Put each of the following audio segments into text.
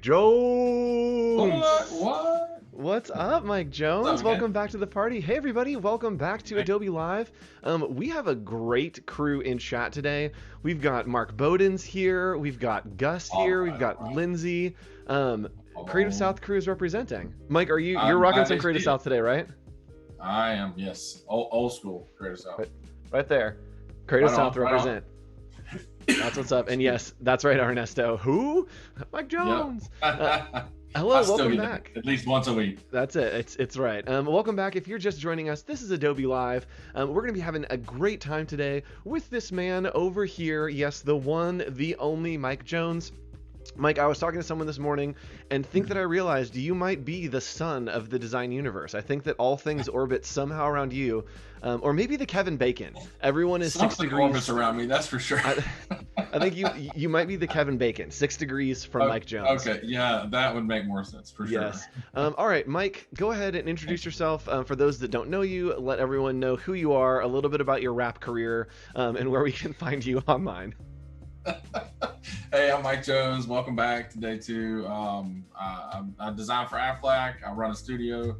Jones. What? What's up, Mike Jones? What's up, Welcome man? back to the party. Hey, everybody. Welcome back to Hey. Adobe Live. We have a great crew in chat today. We've got Mark Bowden's here. We've got Gus here. We've got Lindsay. Creative South crew is representing. Mike, you're rocking some Creative South today, right? I am, yes. Old school Creative South. Right there. Creative Right South on, right represent. That's what's up. And yes, that's right, Ernesto. Who? Mike Jones. Yep. Hello, welcome back. At least once a week. That's it. It's right. Welcome back. If you're just joining us, this is Adobe Live. We're going to be having a great time today with this man over here. Yes, the one, the only Mike Jones. Mike, I was talking to someone this morning and think that I realized you might be the sun of the design universe. I think that all things orbit somehow around you, or maybe the Kevin Bacon. Everyone is Something 6 degrees. orbits around me, that's for sure. I think you might be the Kevin Bacon, 6 degrees from Mike Jones. Okay, yeah, that would make more sense for sure. Yes. All right, Mike, go ahead and introduce yourself. For those that don't know you, let everyone know who you are, a little bit about your rap career, and where we can find you online. Hey, I'm Mike Jones. Welcome back to day 2. I design for Aflac. I run a studio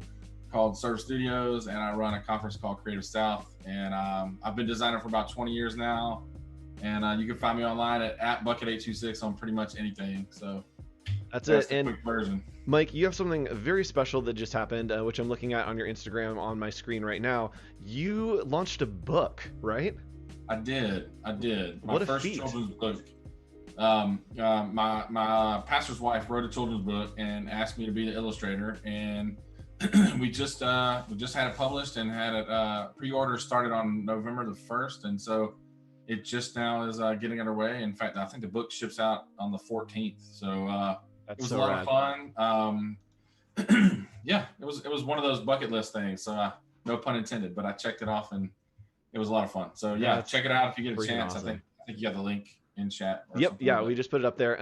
called Serve Studios, and I run a conference called Creative South. And I've been designing for about 20 years now. And you can find me online at @bucket826 on pretty much anything. So that's it. And quick version. Mike, you have something very special that just happened, which I'm looking at on your Instagram on my screen right now. You launched a book, right? I did. What a first feat. children's book. My pastor's wife wrote a children's book and asked me to be the illustrator, and we just had it published and had it pre-order started on November the 1st, and so it just now is getting underway. In fact, I think the book ships out on the 14th. So it was a lot of fun. Yeah, it was one of those bucket list things. So no pun intended, but I checked it off and it was a lot of fun. So yeah, check it out if you get a chance. Awesome. I think you got the link in chat. Yep. Yeah, we just put it up there.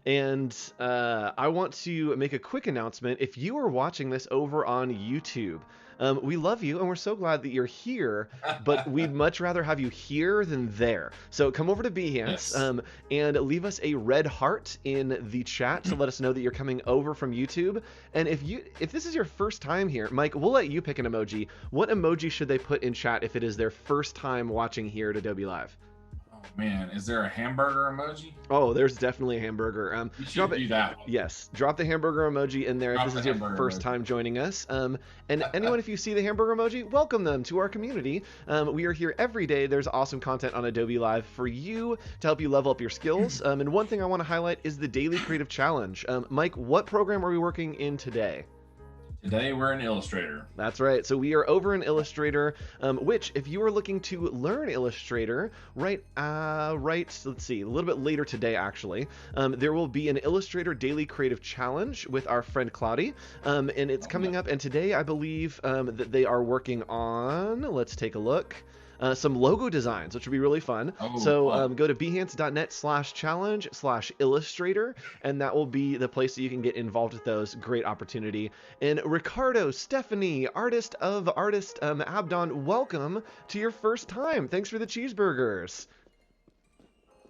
And I want to make a quick announcement. If you are watching this over on YouTube, we love you and we're so glad that you're here, but we'd much rather have you here than there. So come over to Behance, and leave us a red heart in the chat to let us know that you're coming over from YouTube. And if this is your first time here, Mike, we'll let you pick an emoji. What emoji should they put in chat if it is their first time watching here at Adobe Live? Man, is there a hamburger emoji? Oh, there's definitely a hamburger. You should do that one. Yes, drop the hamburger emoji in there if this is your first time joining us. And anyone, if you see the hamburger emoji, welcome them to our community. We are here every day. There's awesome content on Adobe Live for you to help you level up your skills. And one thing I want to highlight is the Daily Creative Challenge. Mike, what program are we working in today? Today we're in Illustrator. That's right. So we are over in Illustrator, which if you are looking to learn Illustrator, let's see, a little bit later today actually, there will be an Illustrator Daily Creative Challenge with our friend Cloudy, and it's coming up. And today I believe that they are working on, let's take a look, some logo designs, which would be really fun. Go to behance.net/challenge/illustrator, and that will be the place that you can get involved with those. Great opportunity. And Ricardo, Stephanie, artist of artist, Abdon, welcome to your first time. Thanks for the cheeseburgers.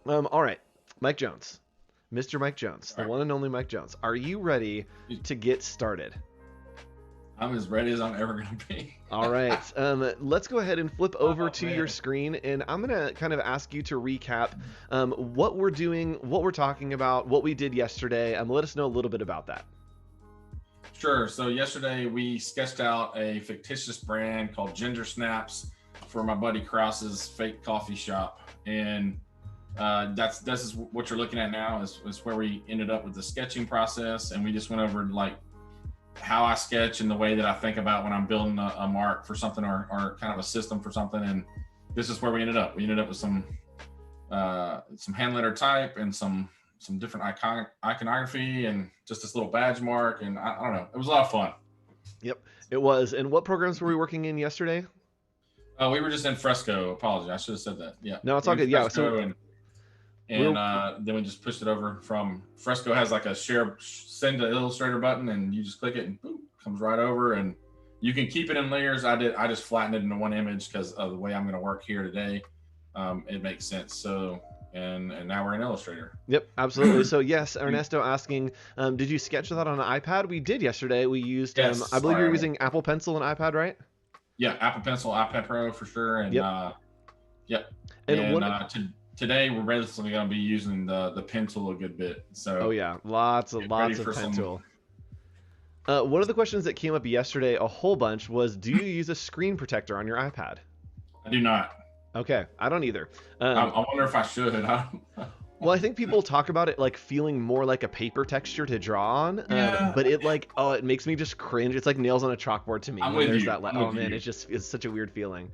All right, Mike Jones, Mr. Mike Jones, the one and only Mike Jones. Are you ready to get started? I'm as ready as I'm ever going to be. All right. Let's go ahead and flip over to your screen, and I'm going to kind of ask you to recap what we're doing, what we're talking about, what we did yesterday. Let us know a little bit about that. Sure. So yesterday we sketched out a fictitious brand called Ginger Snaps for my buddy Krause's fake coffee shop. And this is what you're looking at now is where we ended up with the sketching process. And we just went over like how I sketch and the way that I think about when I'm building a mark for something or kind of a system for something. And this is where we ended up. We ended up with some hand letter type and some different iconography and just this little badge mark. And I don't know, it was a lot of fun. Yep, it was. And what programs were we working in yesterday? We were just in Fresco. Apologies, I should have said that. Yeah. No, it's all good. Yeah. And then we just pushed it over from Fresco. Has like a send to Illustrator button, and you just click it and boom, comes right over. And you can keep it in layers. I just flattened it into one image because of the way I'm going to work here today. It makes sense. So and now we're in Illustrator. Yep, absolutely. So yes, Ernesto asking, did you sketch that on an iPad? We did yesterday. We used, Yes, I believe you were sorry. using Apple Pencil and iPad, right? Yeah, Apple Pencil, iPad Pro for sure, and Yep. yep. And And what? today we're basically going to be using the pen tool a good bit. So Oh yeah, lots get ready of for pen some. tool. One of the questions that came up yesterday a whole bunch was, do you use a screen protector on your iPad? I do not. Okay, I don't either. I wonder if I should. Well, I think people talk about it like feeling more like a paper texture to draw on, Yeah, but it like, oh, it makes me just cringe. It's like nails on a chalkboard to me I'm when with there's you. that like, I'm oh with man, you. it's such a weird feeling.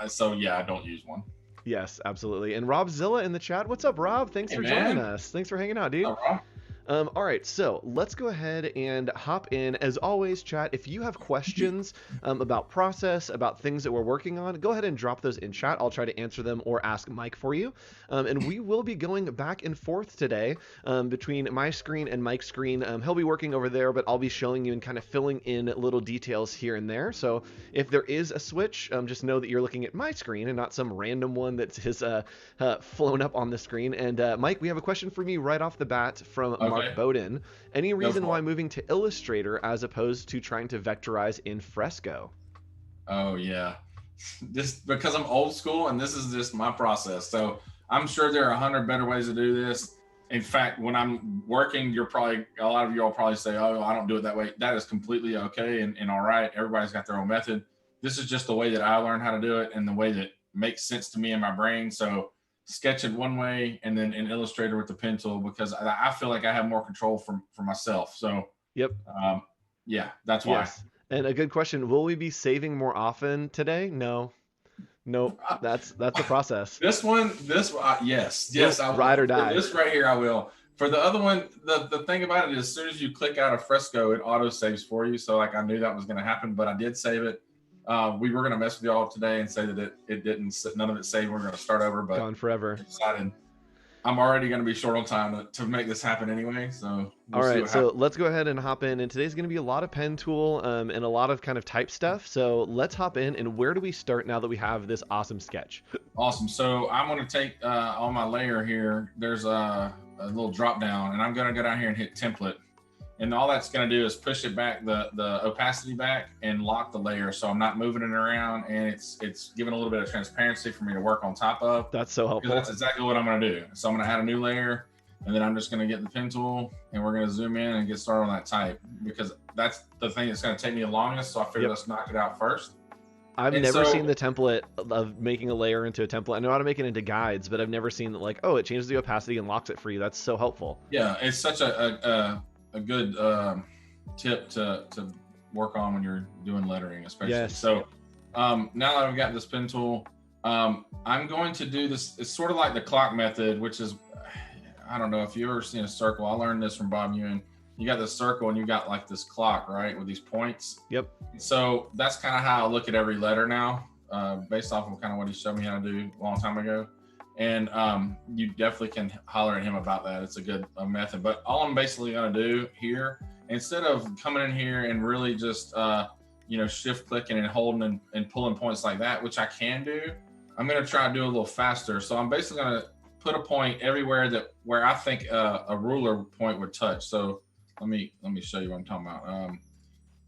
So yeah, I don't use one. Yes, absolutely. And Rob Zilla in the chat. What's up, Rob? Thanks Hey for joining man, us. Thanks for hanging out, dude. all right. All right, so let's go ahead and hop in. As always, chat, if you have questions about process, about things that we're working on, go ahead and drop those in chat. I'll try to answer them or ask Mike for you. And we will be going back and forth today between my screen and Mike's screen. He'll be working over there, but I'll be showing you and kind of filling in little details here and there. So if there is a switch, just know that you're looking at my screen and not some random one that is flown up on the screen. And Mike, we have a question for you right off the bat from Mark Okay, Bowden. Any go reason for why it. moving to Illustrator as opposed to trying to vectorize in Fresco? Oh yeah, this because I'm old school and this is just my process. So I'm sure there are 100 better ways to do this. In fact, when I'm working, you're probably a lot of you will probably say, "Oh, I don't do it that way." That is completely okay and all right. Everybody's got their own method. This is just the way that I learned how to do it and the way that makes sense to me in my brain. So sketch it one way and then in Illustrator with the pen tool because I feel like I have more control for myself. So Yep. um, yeah, that's why. Yes. And a good question. Will we be saving more often today? No. Nope. That's the process. yes, I Ride or will. For die. this right here, I will. For the other one, the thing about it is, as soon as you click out of Fresco, it auto saves for you. So like I knew that was going to happen, but I did save it. We were going to mess with y'all today and say that it didn't, none of it saved. We're going to start over, but Gone forever. I decided I'm already going to be short on time to make this happen anyway. So All we'll see right, what so happens. let's go ahead and hop in. And today's going to be a lot of pen tool and a lot of kind of type stuff. So let's hop in. And where do we start now that we have this awesome sketch? Awesome. So I'm going to take on my layer here. There's a little drop down, and I'm going to go down here and hit template. And all that's going to do is push it back, the opacity back, and lock the layer. So I'm not moving it around, and it's giving a little bit of transparency for me to work on top of. That's so helpful. That's exactly what I'm going to do. So I'm going to add a new layer, and then I'm just going to get the pen tool, and we're going to zoom in and get started on that type because that's the thing that's going to take me the longest. So I figured let's knock it out first. I've never seen the template of making a layer into a template. I know how to make it into guides, but I've never seen like, oh, it changes the opacity and locks it for you. That's so helpful. Yeah, it's such a good tip to work on when you're doing lettering, especially. Yes. So now that I've got this pen tool, I'm going to do this. It's sort of like the clock method, which is, I don't know if you've ever seen a circle. I learned this from Bob Ewan. You got this circle and you got like this clock, right, with these points. Yep. So that's kind of how I look at every letter now, based off of kind of what he showed me how to do a long time ago. And you definitely can holler at him about that. It's a good method. But all I'm basically going to do here, instead of coming in here and really just, shift clicking and holding and pulling points like that, which I can do, I'm going to try to do a little faster. So I'm basically going to put a point everywhere where I think a ruler point would touch. So let me show you what I'm talking about.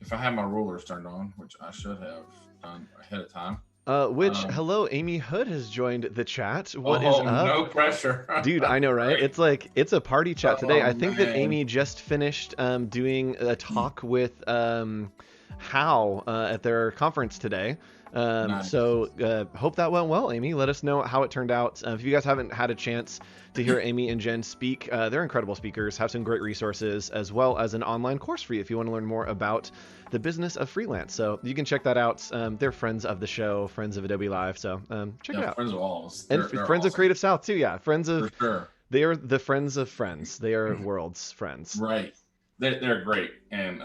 If I have my rulers turned on, which I should have done ahead of time. Hello, Amy Hood has joined the chat. What is up? No pressure. Dude, I know, right? It's like, it's a party chat today. I think that man. Amy just finished doing a talk with How at their conference today. Nice. So hope that went well, Amy. Let us know how it turned out. If you guys haven't had a chance to hear Amy and Jen speak, they're incredible speakers, have some great resources, as well as an online course for you if you want to learn more about the business of freelance. So you can check that out. They're friends of the show, friends of Adobe Live. So check it out. Friends of all. And friends awesome. of Creative South too. Yeah, friends of. For sure. They are the friends of friends. They are world's friends. Right. They're great. And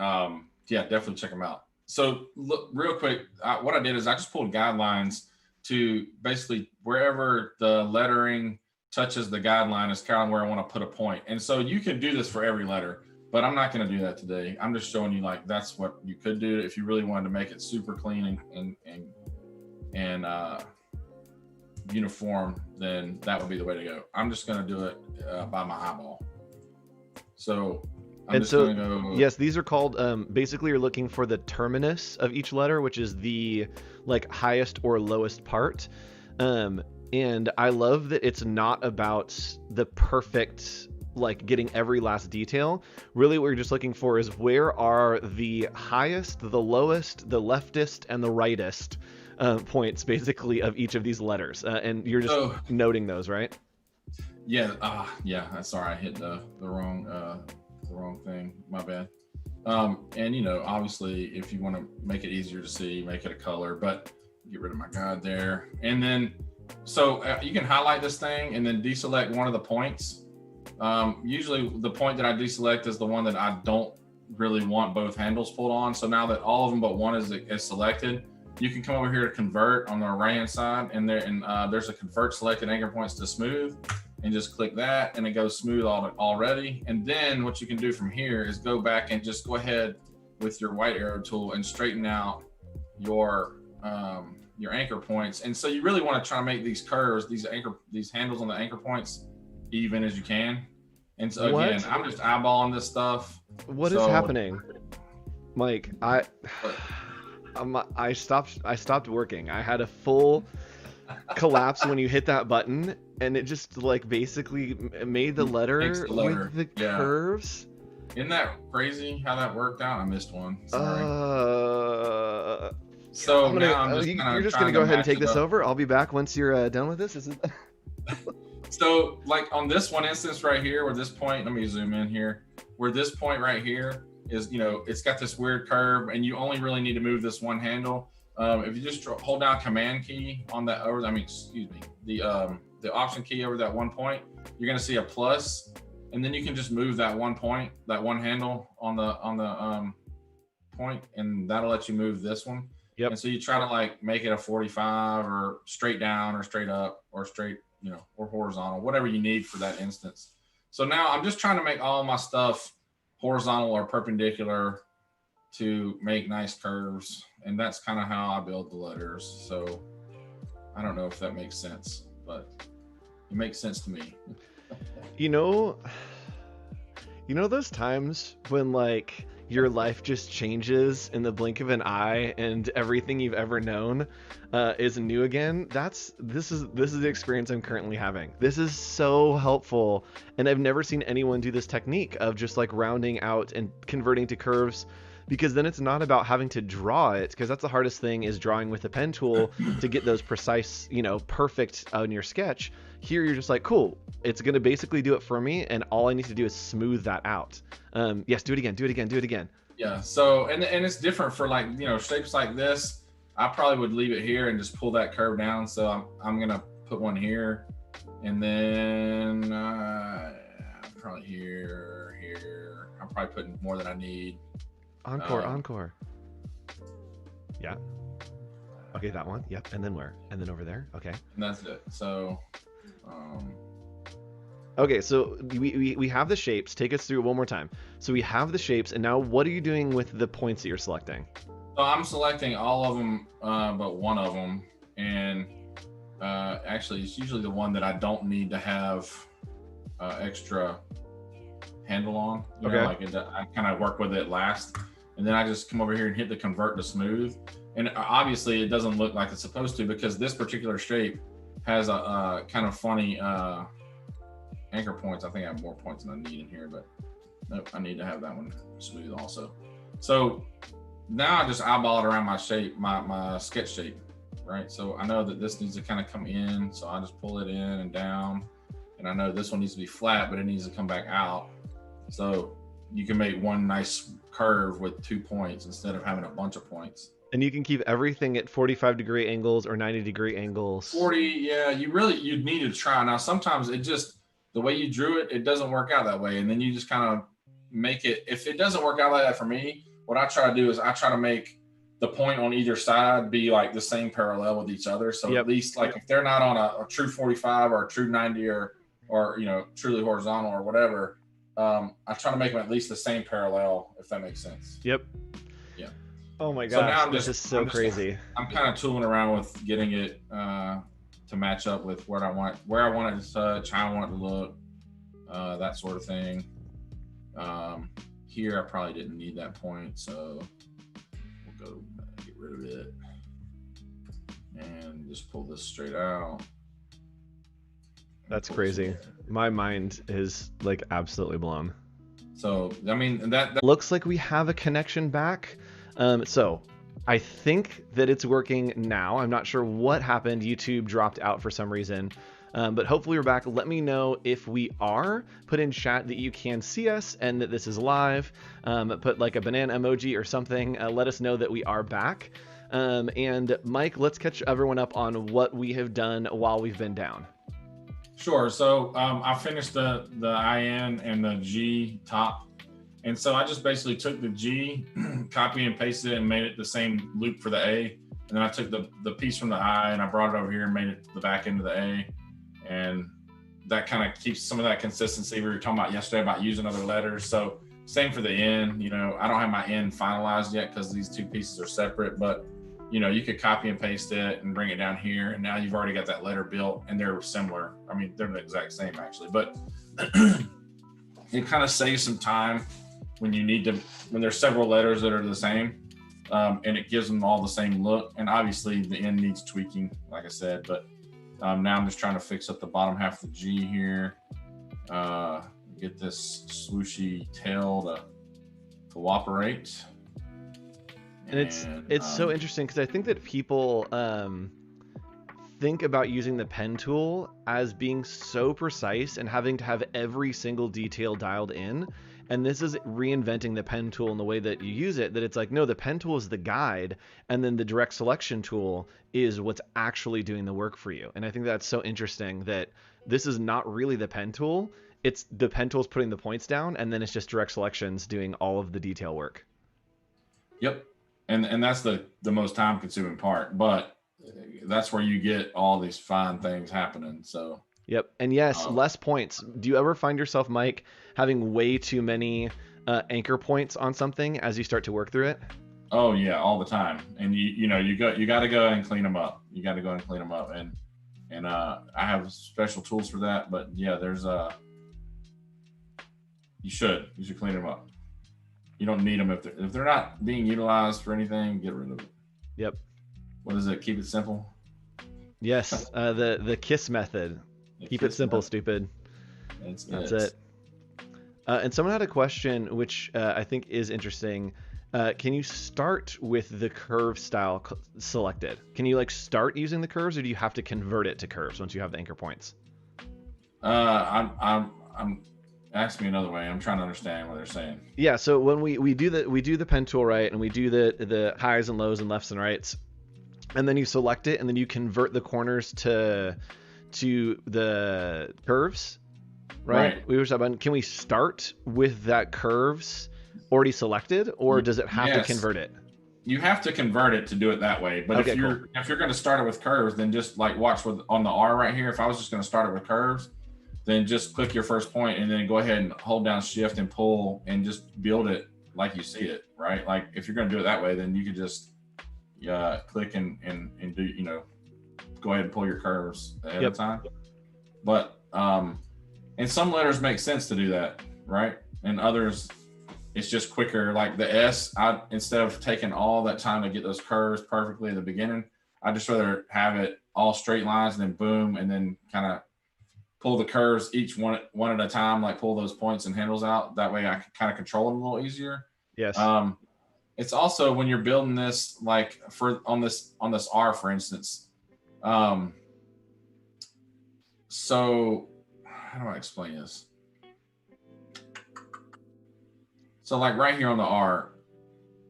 yeah, definitely check them out. So look, real quick, what I did is I just pulled guidelines to basically wherever the lettering touches the guideline is kind of where I want to put a point. And so you can do this for every letter, but I'm not going to do that today. I'm just showing you like that's what you could do if you really wanted to make it super clean and uniform, then that would be the way to go. I'm just going to do it by my eyeball. So I'm And just so, going to go. yes, these are called, basically you're looking for the terminus of each letter, which is the like highest or lowest part. And I love that it's not about the perfect, like getting every last detail. Really what you're just looking for is where are the highest, the lowest, the leftist, and the rightest points basically of each of these letters. And you're just noting those, right? Yeah. Yeah. Sorry, I hit the wrong thing. My bad. And you know, obviously, if you want to make it easier to see, make it a color. But get rid of my guide there, and then so you can highlight this thing and then deselect one of the points. Usually, the point that I deselect is the one that I don't really want both handles pulled on. So now that all of them but one is selected, you can come over here to convert on the right hand side, and there's a convert selected anchor points to smooth. And just click that and it goes smooth already. And then what you can do from here is go back and just go ahead with your white arrow tool and straighten out your anchor points. And so you really want to try to make these curves, these handles on the anchor points even as you can. And so again, I'm just eyeballing this stuff. What is happening? Mike, I stopped working. I had a full collapse when you hit that button, and it just like basically made the letter with the curves. Isn't that crazy how that worked out? I missed one. Sorry. So now you're just gonna go ahead and take this over. I'll be back once you're done with this. So like on this one instance right here, where this point, let me zoom in here, where this point right here is, you know, it's got this weird curve, and you only really need to move this one handle. If you just hold down Command key on that, the Option key over that one point, you're going to see a plus, and then you can just move that one point, that one handle on the point, and that'll let you move this one. Yep. And so you try to like make it a 45 or straight down or straight up or straight, you know, or horizontal, whatever you need for that instance. So now I'm just trying to make all my stuff horizontal or perpendicular to make nice curves. And that's kind of how I build the letters. So I don't know if that makes sense, but it makes sense to me. You know those times when like your life just changes in the blink of an eye and everything you've ever known is new again? This is the experience I'm currently having. This is so helpful, and I've never seen anyone do this technique of just like rounding out and converting to curves, because then it's not about having to draw it, because that's the hardest thing, is drawing with a pen tool to get those precise, you know, perfect on your sketch. Here you're just like, cool, it's going to basically do it for me, and all I need to do is smooth that out. Yes, do it again. Yeah, so and it's different for like, you know, shapes like this. I probably would leave it here and just pull that curve down. So I'm going to put one here, and then probably here. I'm probably putting more than I need. Encore. Yeah. Okay, that one. Yep. And then where? And then over there. Okay. And that's it. So, okay, so we have the shapes. Take us through it one more time. So we have the shapes, and now what are you doing with the points that you're selecting? So I'm selecting all of them, but one of them, and actually, it's usually the one that I don't need to have extra handle on. You know, like I kind of work with it last, and then I just come over here and hit the convert to smooth. And obviously, it doesn't look like it's supposed to, because this particular shape has a kind of funny anchor points. I think I have more points than I need in here, but nope, I need to have that one smooth also. So now I just eyeball it around my shape, my sketch shape, right? So I know that this needs to kind of come in, so I just pull it in and down. And I know this one needs to be flat, but it needs to come back out. So you can make one nice curve with 2 points instead of having a bunch of points. And you can keep everything at 45-degree angles or 90-degree angles. 40, yeah, you'd need to try. Now, sometimes it just, the way you drew it, it doesn't work out that way. And then you just kind of make it, if it doesn't work out like that for me, what I try to do is I try to make the point on either side be like the same parallel with each other. So at least like if they're not on a true 45 or a true 90 or you know, truly horizontal or whatever, I try to make them at least the same parallel, if that makes sense. Yep. Yeah. Oh my gosh, this is so crazy. I'm kind of tooling around with getting it to to match up with where I want it to touch, how I want it to look, that sort of thing. Here I probably didn't need that point, so we'll go get rid of it and just pull this straight out. That's crazy. My mind is like absolutely blown. So I mean, that looks like we have a connection back. So I think that it's working now. I'm not sure what happened. YouTube dropped out for some reason. But hopefully we're back. Let me know if we are. Put in chat that you can see us and that this is live. Put like a banana emoji or something. Let us know that we are back. And Mike, let's catch everyone up on what we have done while we've been down. Sure. So I finished the IN and the G top. And so I just basically took the G, copy and pasted it and made it the same loop for the A. And then I took the piece from the I and I brought it over here and made it the back end of the A. And that kind of keeps some of that consistency we were talking about yesterday about using other letters. So same for the N, you know, I don't have my N finalized yet because these two pieces are separate, but you know, you could copy and paste it and bring it down here. And now you've already got that letter built and they're similar. I mean, they're the exact same actually, but it kind of saves some time when you need to, when there's several letters that are the same, and it gives them all the same look. And obviously the N needs tweaking, like I said, but now I'm just trying to fix up the bottom half of the G here. Get this swooshy tail to cooperate. And it's so interesting because I think that people think about using the pen tool as being so precise and having to have every single detail dialed in. And this is reinventing the pen tool in the way that you use it, that it's like, no, the pen tool is the guide, and then the direct selection tool is what's actually doing the work for you. And I think that's so interesting that this is not really the pen tool. It's the pen tool's putting the points down, and then it's just direct selections doing all of the detail work. Yep. And that's the most time consuming part, but that's where you get all these fine things happening. So yep. And yes, less points. Do you ever find yourself, Mike, having way too many anchor points on something as you start to work through it? Oh yeah, all the time. And you got to go and clean them up. You got to go and clean them up. And I have special tools for that, but yeah, there's you should clean them up. You don't need them if they're not being utilized for anything. Get rid of it. Yep. What is it? Keep it simple. Yes, the KISS method. Keep it simple, stupid. That's it. And someone had a question, which I think is interesting. Can you start with the curve style selected? Can you like start using the curves, or do you have to convert it to curves once you have the anchor points? I'm ask me another way. I'm trying to understand what they're saying. Yeah. So when we do the pen tool, right, and we do the highs and lows and lefts and rights, and then you select it, and then you convert the corners to the curves, right? We were talking about, can we start with that curves already selected, or does it have to convert it? You have to convert it to do it that way. But okay, if you're going to start it with curves, then just like watch on the R right here. If I was just going to start it with curves, then just click your first point and then go ahead and hold down shift and pull and just build it like you see it, right? Like if you're going to do it that way, then you could just click and do, go ahead and pull your curves ahead of time. But and some letters make sense to do that, right? And others, it's just quicker. Like the S, instead of taking all that time to get those curves perfectly at the beginning, I just rather have it all straight lines and then boom, and then kind of pull the curves each one at a time, like pull those points and handles out. That way I can kind of control them a little easier. Yes. It's also when you're building this, like on this R, for instance. So how do I explain this? So like right here on the R,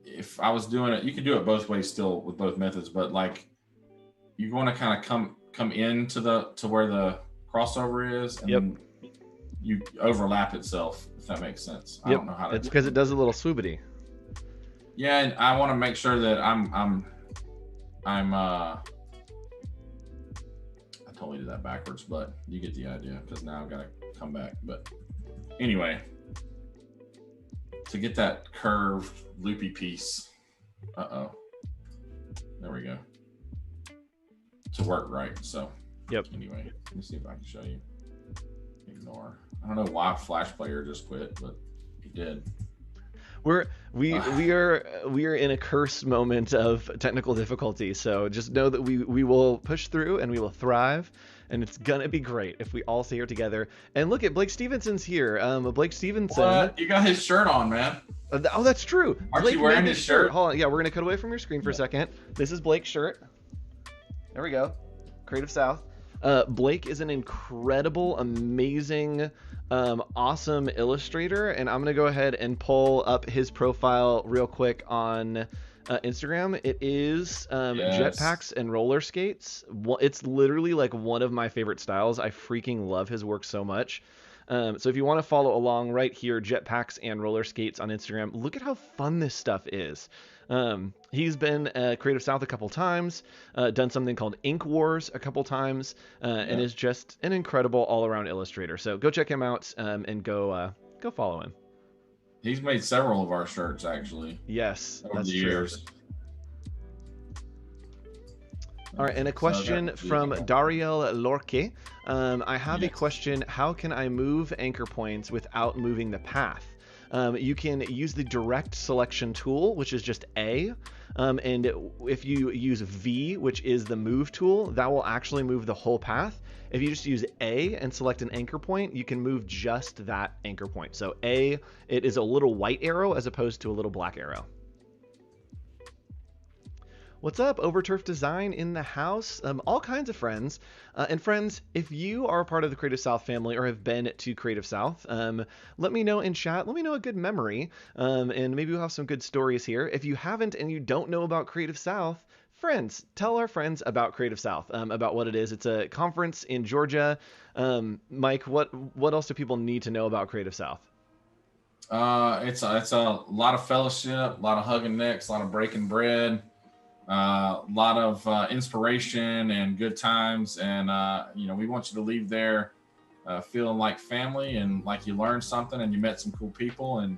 if I was doing it, you could do it both ways still with both methods, but like you want to kind of come into to where the crossover is, and then you overlap itself, if that makes sense. I don't know how to. It's because it does a little swoobity. Yeah, and I want to make sure that I totally did that backwards, but you get the idea because now I've got to come back. But anyway, to get that curved loopy piece, there we go, to work right. So Yep. Anyway, let me see if I can show you. Ignore. I don't know why Flash Player just quit, but he did. We are in a cursed moment of technical difficulty, so just know that we will push through and we will thrive, and it's gonna be great if we all stay here together. And look at Blake Stevenson's here. Blake Stevenson. What? You got his shirt on, man. Oh, that's true. Aren't Blake you wearing made his this shirt? Hold on. Yeah, we're gonna cut away from your screen for a second. This is Blake's shirt. There we go. Creative South. Blake is an incredible, amazing, awesome illustrator, and I'm gonna go ahead and pull up his profile real quick on Instagram. It is jetpacks and roller skates. It's literally like one of my favorite styles. I freaking love his work so much. So if you want to follow along right here, jetpacks and roller skates on Instagram, look at how fun this stuff is. He's been Creative South a couple times, done something called Ink Wars a couple times, and is just an incredible all-around illustrator. So go check him out and go follow him. He's made several of our shirts, actually. Yes, over the years. All right, and a question from Dariel Lorque. I have a question. How can I move anchor points without moving the path? You can use the direct selection tool, which is just A. And if you use V, which is the move tool, that will actually move the whole path. If you just use A and select an anchor point, you can move just that anchor point. So A, it is a little white arrow as opposed to a little black arrow. What's up, Overturf Design in the house? All kinds of friends. And friends, if you are a part of the Creative South family or have been to Creative South, let me know in chat. Let me know a good memory, and maybe we'll have some good stories here. If you haven't and you don't know about Creative South, friends, tell our friends about Creative South, about what it is. It's a conference in Georgia. Mike, what else do people need to know about Creative South? It's a lot of fellowship, a lot of hugging necks, a lot of breaking bread. A lot of inspiration and good times, and we want you to leave there feeling like family and like you learned something and you met some cool people, and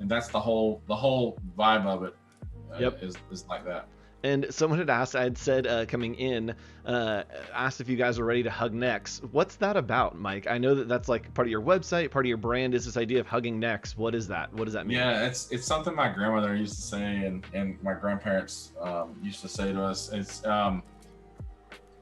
that's the whole vibe of it. Is like that. And someone had asked, I had said coming in, asked if you guys were ready to hug necks. What's that about, Mike? I know that that's like part of your website, part of your brand is this idea of hugging necks. What is that? What does that mean? Yeah, it's something my grandmother used to say, and my grandparents used to say to us.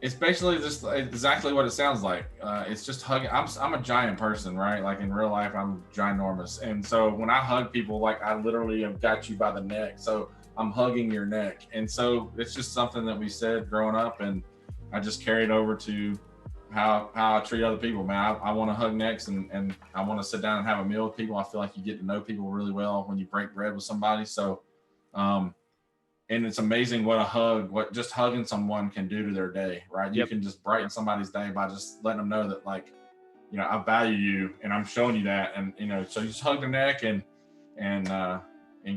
It's basically just exactly what it sounds like. It's just hugging. I'm a giant person, right? Like in real life, I'm ginormous, and so when I hug people, like I literally have got you by the neck. So I'm hugging your neck. And so it's just something that we said growing up, and I just carried over to how I treat other people, man. I want to hug necks, and I want to sit down and have a meal with people. I feel like you get to know people really well when you break bread with somebody. So, and it's amazing what just hugging someone can do to their day, right? You can just brighten somebody's day by just letting them know that, like, I value you and I'm showing you that. And, so you just hug their neck and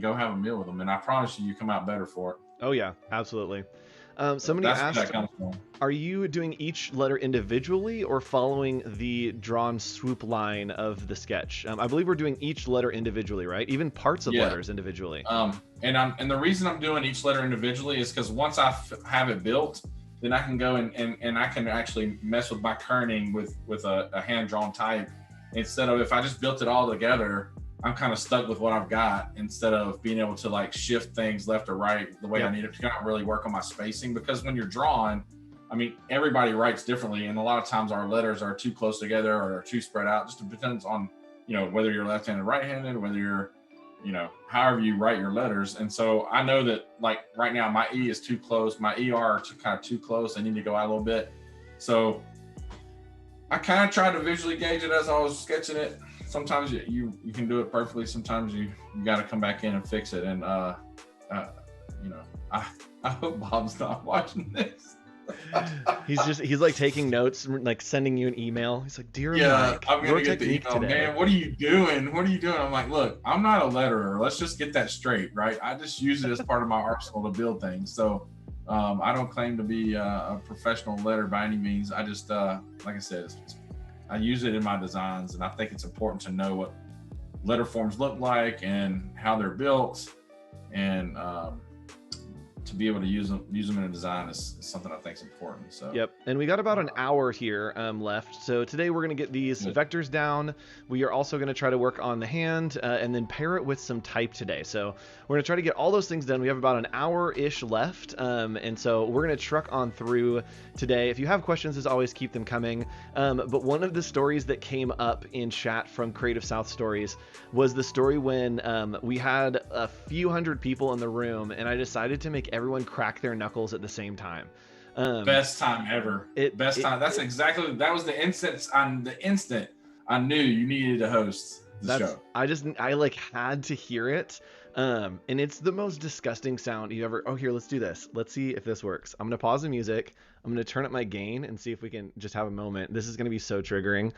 go have a meal with them, and I promise you come out better for it. Oh yeah, absolutely. Somebody asked, are you doing each letter individually or following the drawn swoop line of the sketch? I believe we're doing each letter individually, right? Even parts of letters individually. And the reason I'm doing each letter individually is because once I have it built, then I can go and I can actually mess with my kerning with a hand-drawn type, instead of if I just built it all together. I'm kind of stuck with what I've got instead of being able to like shift things left or right the way I need it to kind of really work on my spacing. Because when you're drawing, I mean, everybody writes differently, and a lot of times our letters are too close together or are too spread out. Just depends on, whether you're left-handed, right-handed, whether you're, however you write your letters. And so I know that, like, right now my E is too close, my ER are kind of too close. I need to go out a little bit. So I kind of tried to visually gauge it as I was sketching it. Sometimes you can do it perfectly. Sometimes you got to come back in and fix it. And I hope Bob's not watching this. he's like taking notes, like sending you an email. He's like, dear Mike, I'm gonna get the email. Today. Man, what are you doing? I'm like, look, I'm not a letterer. Let's just get that straight, right? I just use it as part of my arsenal to build things. So I don't claim to be a professional letterer by any means. I just like I said, I use it in my designs, and I think it's important to know what letter forms look like and how they're built, and to be able to use them in a design is something I think is important. So yep, and we got about an hour here left. So today we're going to get these vectors down. We are also going to try to work on the hand and then pair it with some type today. So we're going to try to get all those things done. We have about an hour-ish left, and so we're going to truck on through today. If you have questions, as always, keep them coming. But one of the stories that came up in chat from Creative South Stories was the story when we had a few hundred people in the room, and I decided to make everyone crack their knuckles at the same time. Best time ever. Time. That was the instant I knew you needed to host the show. I like had to hear it. And it's the most disgusting sound you ever. Oh, here, let's do this. Let's see if this works. I'm going to pause the music. I'm going to turn up my gain and see if we can just have a moment. This is going to be so triggering.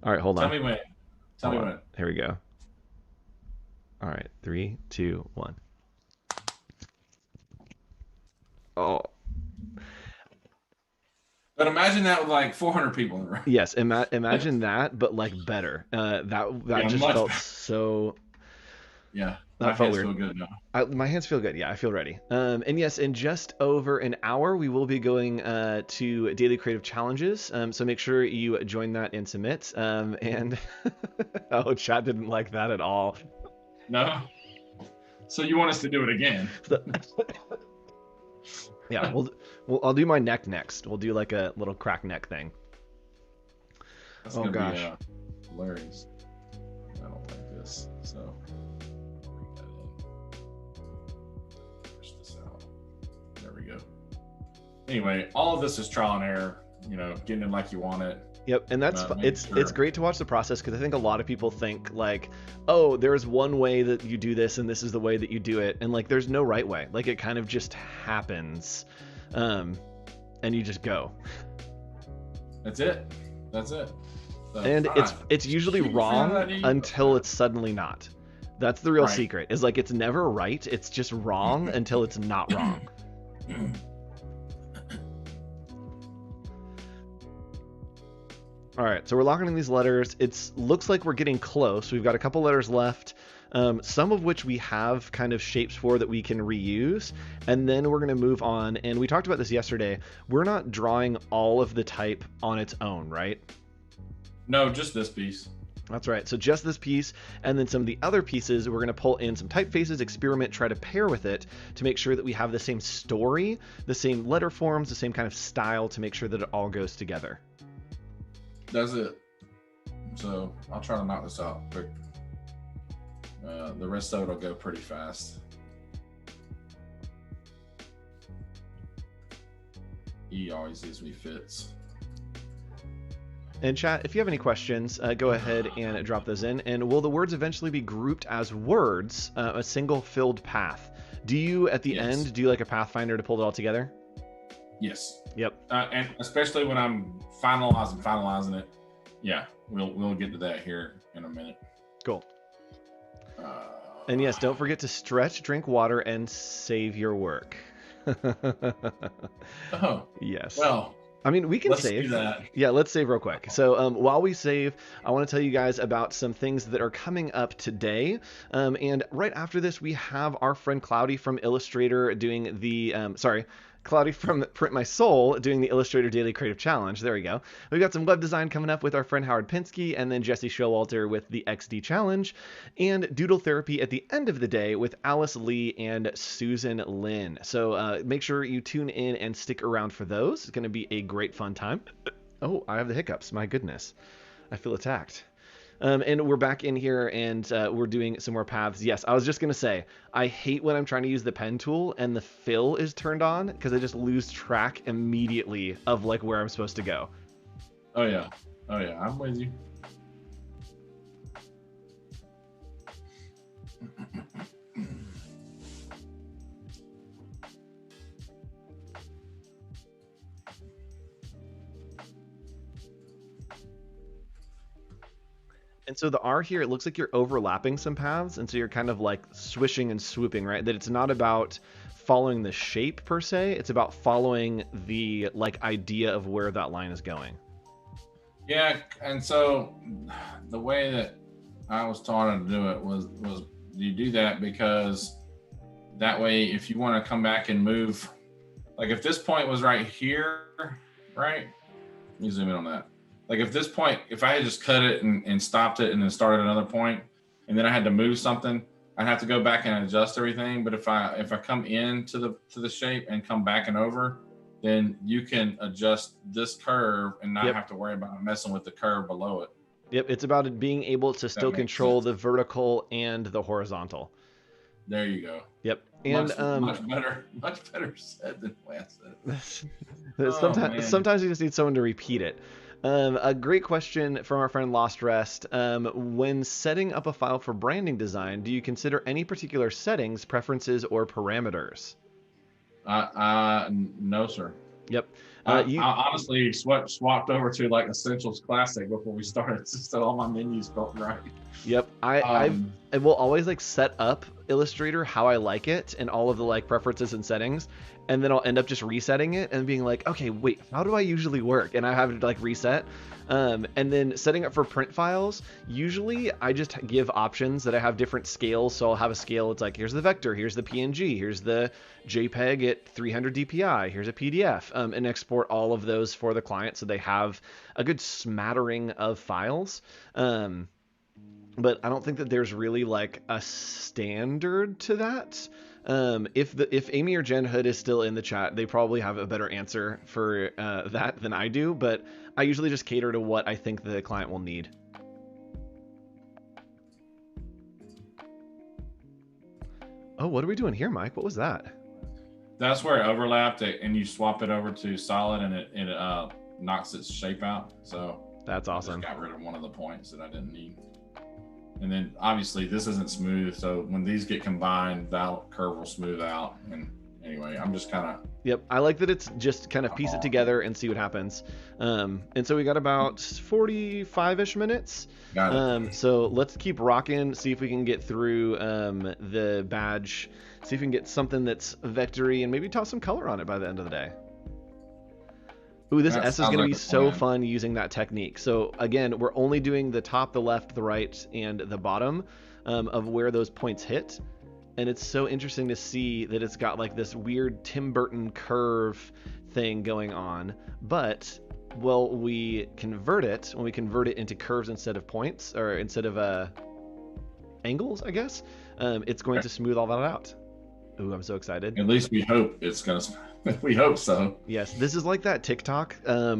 All right, hold on. Tell me when. Here we go. All right, 3, 2, 1. Oh. But imagine that with like 400 people in the room. Yes, imagine that, but like better. That just felt better. So. Yeah, that felt weird. Feel good now. My hands feel good. Yeah, I feel ready. And yes, in just over an hour, we will be going to Daily Creative Challenges. So make sure you join that and submit. And oh, chat didn't like that at all. No. So you want us to do it again? Yeah, I'll do my neck next. We'll do like a little crack neck thing. That's gonna be hilarious. I don't like this, so push this out. There we go. Anyway, all of this is trial and error. Getting it like you want it. Yep, and that's it's great to watch the process, because I think a lot of people think like, oh, there's one way that you do this and this is the way that you do it, and like there's no right way. Like it kind of just happens, and you just go. That's it. So, and it's usually wrong until it's suddenly not. That's the real secret. Is like it's never right. It's just wrong until it's not wrong. All right, so we're locking in these letters. It looks like we're getting close. We've got a couple letters left, some of which we have kind of shapes for that we can reuse, and then we're going to move on. And we talked about this yesterday. We're not drawing all of the type on its own, right? No, just this piece. That's right. So just this piece, and then some of the other pieces, we're going to pull in some typefaces, experiment, try to pair with it to make sure that we have the same story, the same letter forms, the same kind of style to make sure that it all goes together. That's it. So I'll try to knock this out quick. The rest of it will go pretty fast. E always gives me fits. And chat, if you have any questions, go ahead and drop those in. And will the words eventually be grouped as words, a single filled path? Do you, at the end, do like a Pathfinder to pull it all together? Yes. Yep. And especially when I'm finalizing it. Yeah, we'll get to that here in a minute. Cool. And yes, don't forget to stretch, drink water, and save your work. Oh. Yes. Well, I mean, we can let's save. Do that. Yeah, let's save real quick. So while we save, I want to tell you guys about some things that are coming up today. And right after this, we have our friend Cloudy from Illustrator doing the, Cloudy from Print My Soul doing the Illustrator Daily Creative Challenge. There we go. We've got some web design coming up with our friend Howard Pinsky, and then Jesse Showalter with the XD Challenge, and Doodle Therapy at the end of the day with Alice Lee and Susan Lynn. So make sure you tune in and stick around for those. It's going to be a great fun time. Oh, I have the hiccups. My goodness. I feel attacked. And we're back in here, and we're doing some more paths. Yes, I was just going to say, I hate when I'm trying to use the pen tool and the fill is turned on, because I just lose track immediately of like where I'm supposed to go. Oh, yeah. I'm with you. And so the R here, it looks like you're overlapping some paths, and so you're kind of like swishing and swooping, right? That it's not about following the shape per se, it's about following the like idea of where that line is going. Yeah, and so the way that I was taught to do it was you do that because that way, if you want to come back and move, like if this point was right here, right? Let me zoom in on that. Like if this point, if I had just cut it and stopped it and then started another point, and then I had to move something, I'd have to go back and adjust everything. But if I come into the shape and come back and over, then you can adjust this curve and not have to worry about messing with the curve below it. Yep, it's about it being able to still control the vertical and the horizontal. There you go. Yep. And much better said than Lance said. Sometimes you just need someone to repeat it. A great question from our friend Lost Rest. When setting up a file for branding design, do you consider any particular settings, preferences, or parameters? No, sir. Yep. I honestly swapped over to like Essentials Classic before we started, so all my menus felt right. Yep. I will always like set up Illustrator how I like it and all of the like preferences and settings, and then I'll end up just resetting it and being like, okay, wait, how do I usually work? And I have to like reset. And then setting up for print files, usually I just give options that I have different scales. So I'll have a scale. It's like, here's the vector, here's the PNG, here's the JPEG at 300 DPI, here's a PDF, and export all of those for the client so they have a good smattering of files. But I don't think that there's really like a standard to that. If Amy or Jen Hood is still in the chat, they probably have a better answer for that than I do, but I usually just cater to what I think the client will need. Oh, what are we doing here, Mike? What was that? That's where it overlapped and you swap it over to solid and it knocks its shape out. So that's awesome. I just got rid of one of the points that I didn't need. And then obviously this isn't smooth, so when these get combined, that curve will smooth out. And anyway, I'm just kind of... Yep, I like that it's just kind of piece it together and see what happens. And so we got about 45-ish minutes. Got it. So let's keep rocking, see if we can get through the badge, see if we can get something that's vectory, and maybe toss some color on it by the end of the day. Ooh, this S is going to be so fun using that technique. So again, we're only doing the top, the left, the right, and the bottom of where those points hit. And it's so interesting to see that it's got like this weird Tim Burton curve thing going on. But when we convert it into curves instead of points, or instead of angles, I guess, it's going to smooth all that out. Ooh, I'm so excited. At least we hope it's going to... We hope so. Yes, this is like that TikTok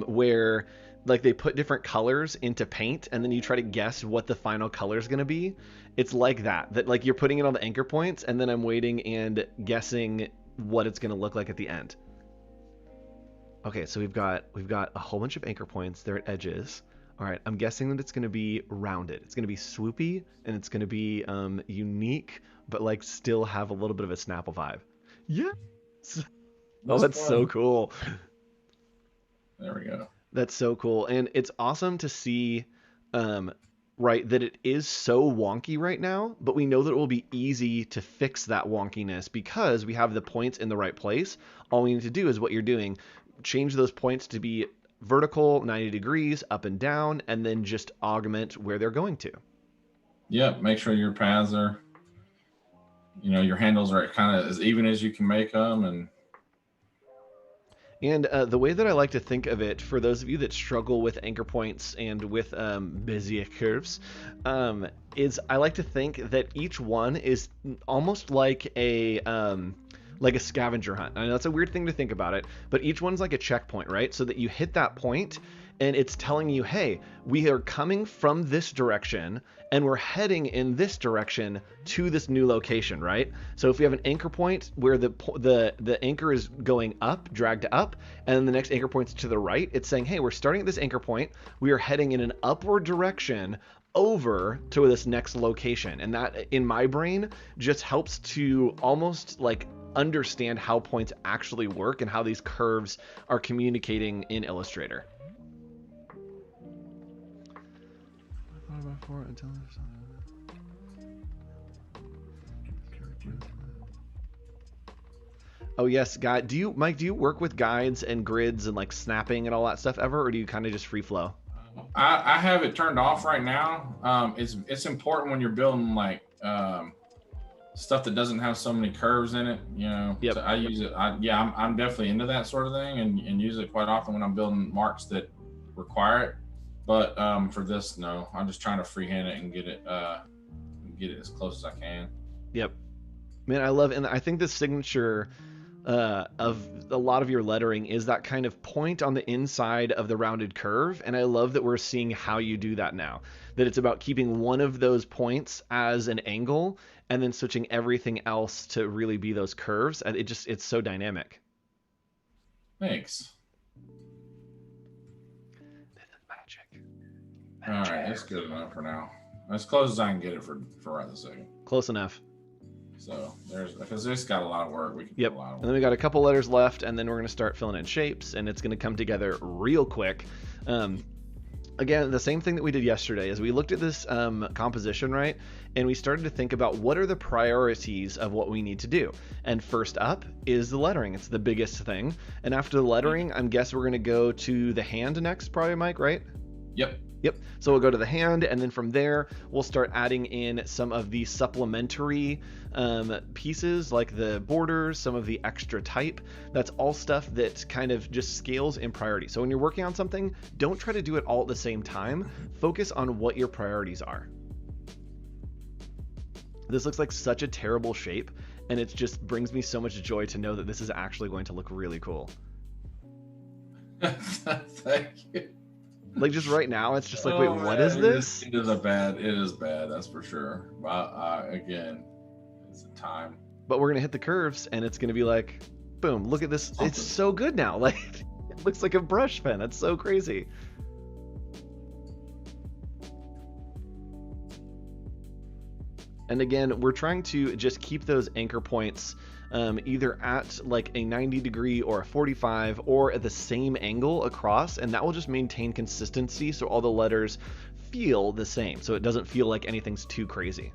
where like they put different colors into paint and then you try to guess what the final color is going to be. It's like that like you're putting in all the anchor points and then I'm waiting and guessing what it's going to look like at the end. Okay, so we've got a whole bunch of anchor points. They're at edges. All right, I'm guessing that it's going to be rounded. It's going to be swoopy and it's going to be unique, but like still have a little bit of a Snapple vibe. Yes. Oh, that's so cool. There we go. That's so cool. And it's awesome to see, right, that it is so wonky right now, but we know that it will be easy to fix that wonkiness because we have the points in the right place. All we need to do is what you're doing. Change those points to be vertical, 90 degrees, up and down, and then just augment where they're going to. Yeah, make sure your paths are, your handles are kind of as even as you can make them. And the way that I like to think of it, for those of you that struggle with anchor points and with Bezier curves, is I like to think that each one is almost like a scavenger hunt. I know that's a weird thing to think about it, but each one's like a checkpoint, right? So that you hit that point and it's telling you, hey, we are coming from this direction and we're heading in this direction to this new location, right? So if we have an anchor point where the anchor is going up, dragged up, and then the next anchor point's to the right, it's saying, hey, we're starting at this anchor point, we are heading in an upward direction over to this next location. And that, in my brain, just helps to almost like understand how points actually work and how these curves are communicating in Illustrator. Oh yes, guide. Mike, do you work with guides and grids and like snapping and all that stuff ever, or do you kind of just free flow? I have it turned off right now. It's important when you're building like stuff that doesn't have so many curves in it, you know. Yep. So I use it. I'm definitely into that sort of thing, and use it quite often when I'm building marks that require it. But for this, no, I'm just trying to freehand it and get it as close as I can. Yep. Man, I love, and I think the signature of a lot of your lettering is that kind of point on the inside of the rounded curve. And I love that we're seeing how you do that now, that it's about keeping one of those points as an angle and then switching everything else to really be those curves. And it's so dynamic. Thanks. Magic. All right, that's good enough for now. As close as I can get it for right this second. Close enough. So because this got a lot of work. We can Yep. do a lot of work. And then we got a couple letters left, and then we're going to start filling in shapes, and it's going to come together real quick. Again, the same thing that we did yesterday is we looked at this composition, right? And we started to think about what are the priorities of what we need to do. And first up is the lettering. It's the biggest thing. And after the lettering, I guess we're going to go to the hand next, probably, Mike, right? Yep. Yep. So we'll go to the hand, and then from there, we'll start adding in some of the supplementary pieces, like the borders, some of the extra type. That's all stuff that kind of just scales in priority. So when you're working on something, don't try to do it all at the same time. Focus on what your priorities are. This looks like such a terrible shape, and it just brings me so much joy to know that this is actually going to look really cool. Thank you. Like, just right now, it's just like, wait, what is this? It is bad, that's for sure. Again, it's a time. But we're gonna hit the curves, and it's gonna be like, boom, look at this. It's so good now. Like, it looks like a brush pen. That's so crazy. And again, we're trying to just keep those anchor points either at like a 90 degree or a 45 or at the same angle across, and that will just maintain consistency so all the letters feel the same, so it doesn't feel like anything's too crazy.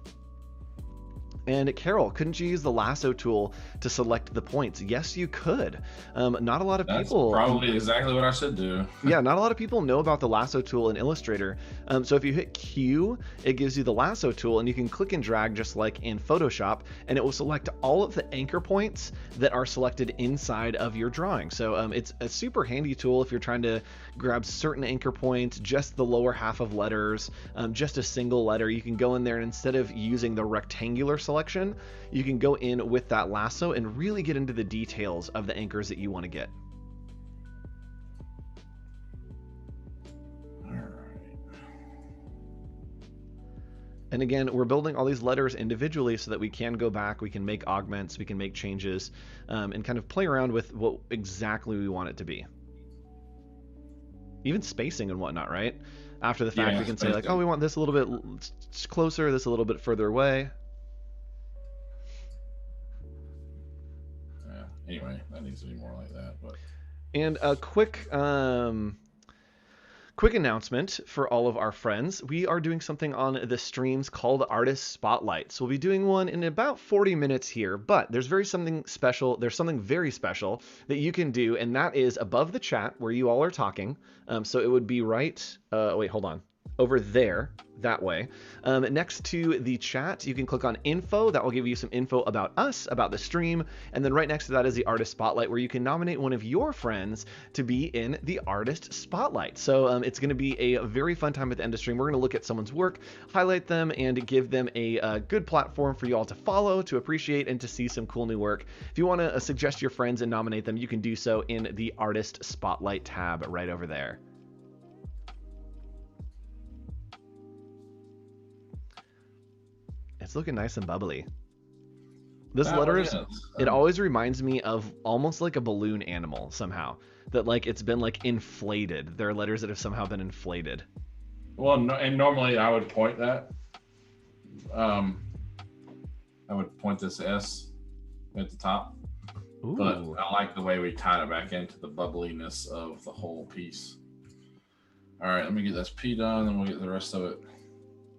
And Carol, couldn't you use the lasso tool to select the points? Yes, you could. Not a lot of people. That's probably exactly what I should do. Yeah, not a lot of people know about the lasso tool in Illustrator. So if you hit Q, it gives you the lasso tool, and you can click and drag just like in Photoshop, and it will select all of the anchor points that are selected inside of your drawing. So it's a super handy tool if you're trying to grab certain anchor points, just the lower half of letters, just a single letter. You can go in there, and instead of using the rectangular selection, you can go in with that lasso and really get into the details of the anchors that you want to get. All right. And again, we're building all these letters individually so that we can go back, we can make augments, we can make changes, and kind of play around with what exactly we want it to be. Even spacing and whatnot, right? After the fact, we can say like, oh, we want this a little bit closer, this a little bit further away. Anyway, that needs to be more like that. But and a quick announcement for all of our friends. We are doing something on the streams called Artist Spotlights. We'll be doing one in about 40 minutes here, but there's something very special that you can do, and that is above the chat where you all are talking. So it would be right, wait, hold on. Over there, that way. Next to the chat, you can click on info. That will give you some info about us, about the stream. And then right next to that is the Artist Spotlight, where you can nominate one of your friends to be in the Artist Spotlight. So it's going to be a very fun time at the end of stream. We're going to look at someone's work, highlight them, and give them a good platform for you all to follow, to appreciate, and to see some cool new work. If you want to suggest your friends and nominate them, you can do so in the Artist Spotlight tab right over there. It's looking nice and bubbly. This letter it always reminds me of almost like a balloon animal somehow. That like it's been like inflated. There are letters that have somehow been inflated. Well, no, and normally I would point that. I would point this S at the top. Ooh. But I like the way we tied it back into the bubbliness of the whole piece. All right, let me get this P done, and we'll get the rest of it.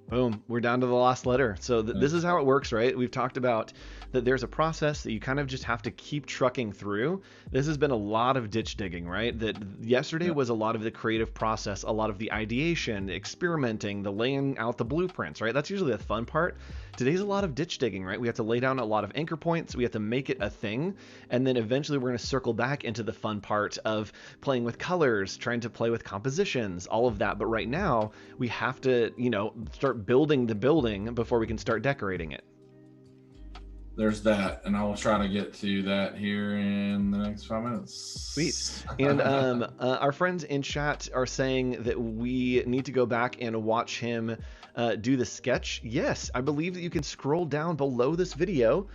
Boom, we're down to the last letter. So this is how it works, right? We've talked about that there's a process that you kind of just have to keep trucking through. This has been a lot of ditch digging, right? That yesterday was a lot of the creative process, a lot of the ideation, experimenting, the laying out the blueprints, right? That's usually the fun part. Today's a lot of ditch digging, right? We have to lay down a lot of anchor points. We have to make it a thing. And then eventually we're going to circle back into the fun part of playing with colors, trying to play with compositions, all of that. But right now we have to, start building the building before we can start decorating it. There's that, and I will try to get to that here in the next 5 minutes. Sweet. And our friends in chat are saying that we need to go back and watch him do the sketch. Yes, I believe that you can scroll down below this video.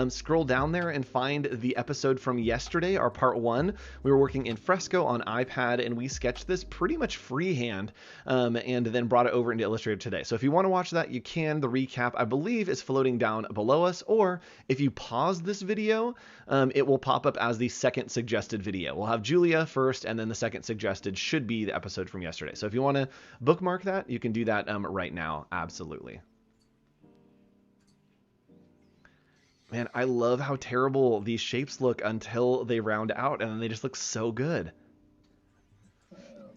Scroll down there and find the episode from yesterday, our part 1. We were working in Fresco on iPad, and we sketched this pretty much freehand, and then brought it over into Illustrator today. So if you want to watch that, you can. The recap, I believe, is floating down below us, or if you pause this video, it will pop up as the second suggested video. We'll have Julia first, and then the second suggested should be the episode from yesterday. So if you want to bookmark that, you can do that right now. Absolutely. Man, I love how terrible these shapes look until they round out, and then they just look so good.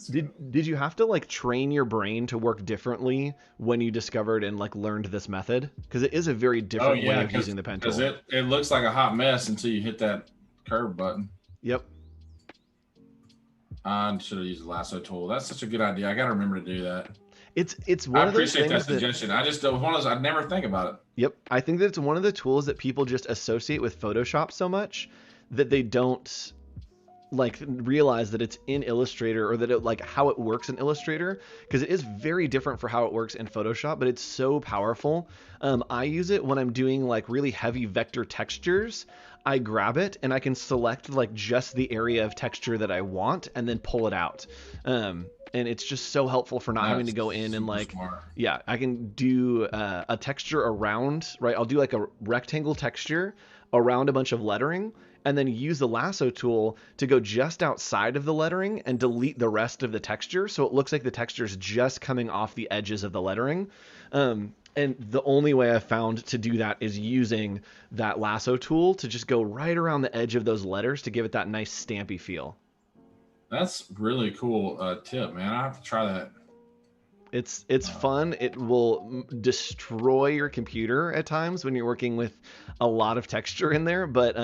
Did you have to like train your brain to work differently when you discovered and like learned this method? Because it is a very different way of using the pen tool. Because it looks like a hot mess until you hit that curve button. Yep. I should have used the lasso tool. That's such a good idea. I got to remember to do that. It's one of those things. I appreciate that suggestion. I just don't want to. I never think about it. Yep, I think that it's one of the tools that people just associate with Photoshop so much that they don't like realize that it's in Illustrator, or that it like how it works in Illustrator, because it is very different for how it works in Photoshop, but it's so powerful. I use it when I'm doing like really heavy vector textures. I grab it and I can select like just the area of texture that I want and then pull it out. And it's just so helpful for not having to go in and like, yeah, I can do a texture around, right? I'll do like a rectangle texture around a bunch of lettering, and then use the lasso tool to go just outside of the lettering and delete the rest of the texture. So it looks like the texture is just coming off the edges of the lettering. And the only way I've found to do that is using that lasso tool to just go right around the edge of those letters to give it that nice stampy feel. That's really cool tip, man. I have to try that. It's fun. It will destroy your computer at times when you're working with a lot of texture in there, but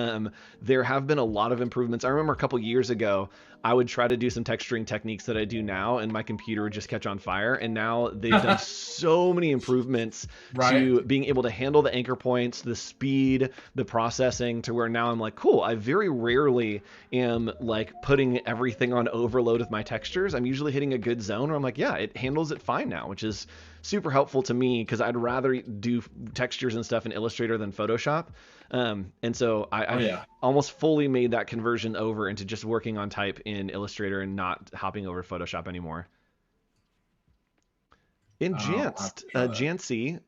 there have been a lot of improvements. I remember a couple years ago, I would try to do some texturing techniques that I do now, and my computer would just catch on fire. And now they've done so many improvements to being able to handle the anchor points, the speed, the processing, to where now I'm like, cool, I very rarely am like putting everything on overload with my textures. I'm usually hitting a good zone where I'm like, yeah, it handles it fine now, which is super helpful to me, because I'd rather do textures and stuff in Illustrator than Photoshop. And so I almost fully made that conversion over into just working on type in Illustrator and not hopping over to Photoshop anymore. In Jancy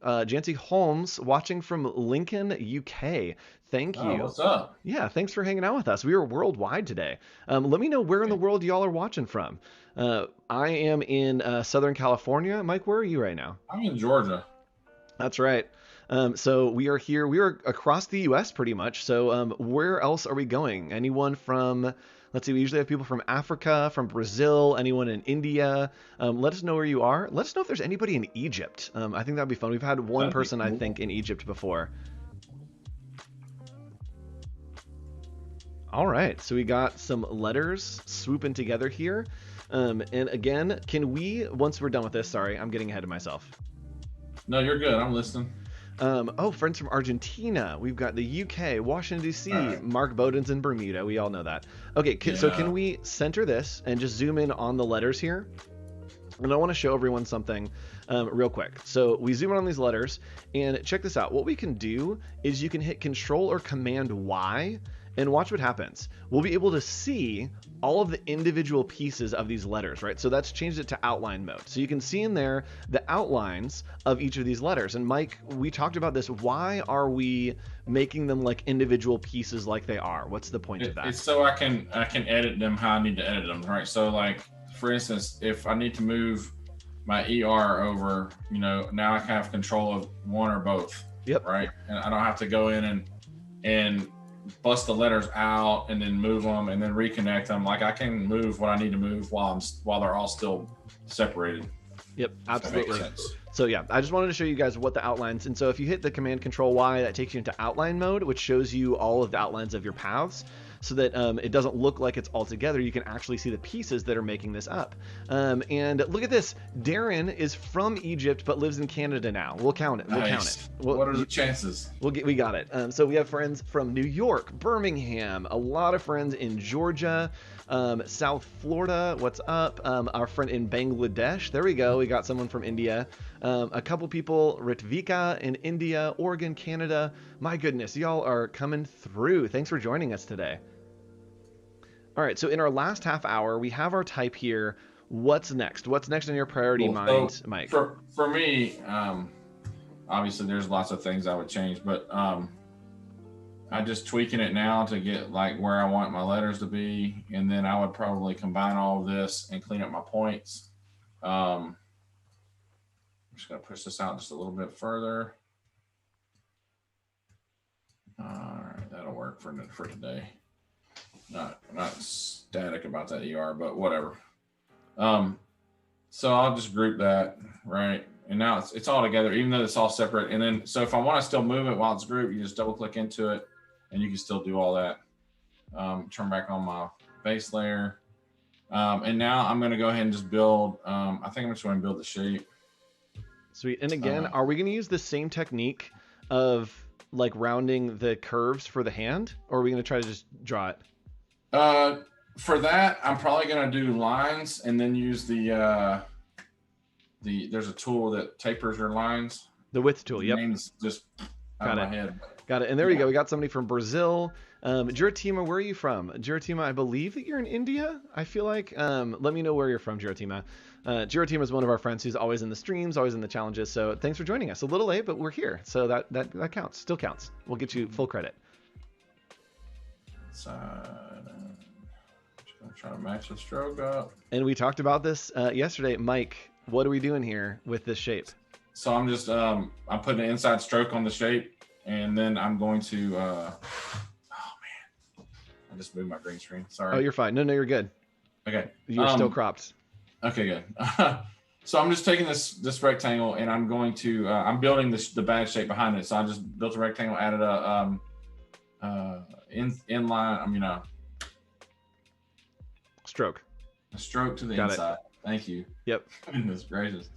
Holmes, watching from Lincoln, UK. Thank you. What's up? Yeah, thanks for hanging out with us. We are worldwide today. Let me know where in the world y'all are watching from. I am in Southern California. Mike, where are you right now? I'm in Georgia. That's right. So we are here. We are across the U.S. pretty much. So where else are we going? Anyone from... Let's see, we usually have people from Africa, from Brazil, anyone in India. Let us know where you are. Let us know if there's anybody in Egypt. I think that'd be fun. We've had one person, I think, in Egypt before. All right, so we got some letters swooping together here. And again, can we, once we're done with this, sorry, I'm getting ahead of myself. No, you're good. I'm listening. Friends from Argentina. We've got the UK, Washington, D.C., right. Mark Bowden's in Bermuda. We all know that. Okay, so can we center this and just zoom in on the letters here? And I want to show everyone something real quick. So we zoom in on these letters, and check this out. What we can do is you can hit Control or Command Y, and watch what happens. We'll be able to see all of the individual pieces of these letters, right? So that's changed it to outline mode. So you can see in there the outlines of each of these letters. And Mike, we talked about this. Why are we making them like individual pieces like they are? What's the point of that? It's so I can edit them how I need to edit them, right? So like, for instance, if I need to move my ER over, now I can have control of one or both. Yep. Right? And I don't have to go in and and bust the letters out and then move them and then reconnect them. Like I can move what I need to move while they're all still separated. Yep, absolutely. So yeah, I just wanted to show you guys what the outlines, and so if you hit the Command Control Y, that takes you into outline mode, which shows you all of the outlines of your paths, so that it doesn't look like it's all together. You can actually see the pieces that are making this up. And look at this. Darren is from Egypt but lives in Canada now. We'll count it. We'll count it. What are the chances? We got it. So we have friends from New York, Birmingham, a lot of friends in Georgia, South Florida. What's up? Our friend in Bangladesh. There we go. We got someone from India. A couple people, Ritvika in India, Oregon, Canada. My goodness, y'all are coming through. Thanks for joining us today. All right, so in our last half hour, we have our type here. What's next? What's next in your priority mind, so Mike? For me, obviously there's lots of things I would change, but I'm just tweaking it now to get like where I want my letters to be, and then I would probably combine all of this and clean up my points. I'm just gonna push this out just a little bit further. All right, that'll work for today. Not static about that ER, but whatever. So I'll just group that, right? And now it's all together, even though it's all separate. And then, so if I want to still move it while it's grouped, you just double click into it and you can still do all that. Turn back on my base layer. And now I'm going to go ahead and just build, I think I'm just going to build the shape. Sweet. And again, are we going to use the same technique of like rounding the curves for the hand, or are we going to try to just draw it? For that, I'm probably going to do lines and then use there's a tool that tapers your lines. The width tool. Yep. Name's just out of my head. Got it. And there we go. We got somebody from Brazil. Juratima, where are you from? Juratima, I believe that you're in India. I feel like. Let me know where you're from, Juratima. Juratima is one of our friends who's always in the streams, always in the challenges. So thanks for joining us. A little late, but we're here. So that counts. Still counts. We'll get you full credit. Just gonna try to match the stroke up. And we talked about this yesterday. Mike, what are we doing here with this shape? So I'm just I'm putting an inside stroke on the shape, and then I'm going to oh man, I just moved my green screen. Sorry. Oh, you're fine. No, you're good. Okay. You're still cropped. Okay, good. So I'm just taking this rectangle, and I'm going to I'm building the bad shape behind it. So I just built a rectangle, added a inline. Stroke. A stroke to the inside. Thank you. Yep. Goodness gracious.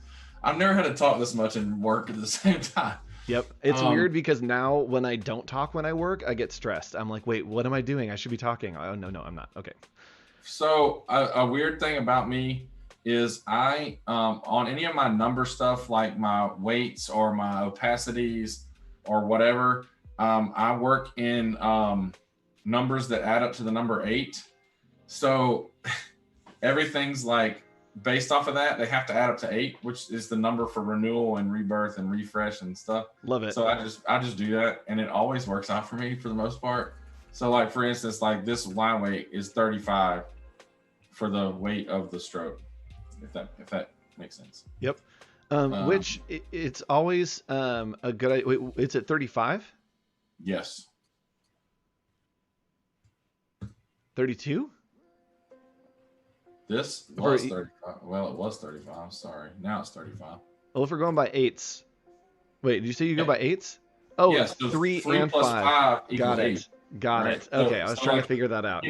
I've never had to talk this much and work at the same time. Yep. It's weird because now when I don't talk when I work, I get stressed. I'm like, wait, what am I doing? I should be talking. Oh, no, I'm not. Okay. So a weird thing about me is I, on any of my number stuff, like my weights or my opacities or whatever, I work in numbers that add up to the number 8. So everything's like based off of that. They have to add up to 8, which is the number for renewal and rebirth and refresh and stuff. Love it. So I just do that, and it always works out for me for the most part. So like, for instance, like this line weight is 35 for the weight of the stroke, if that makes sense. Yep. Which it's always a good. Wait, it's at 35. Yes. 32. This was 35. Well, it was 35. Sorry. Now it's 35. Well, if we're going by 8s. Wait, did you say you go by 8s? Oh, yes, it's 3 and 5 Got it. 8. Got right? it. Okay, So, I was trying to figure that out.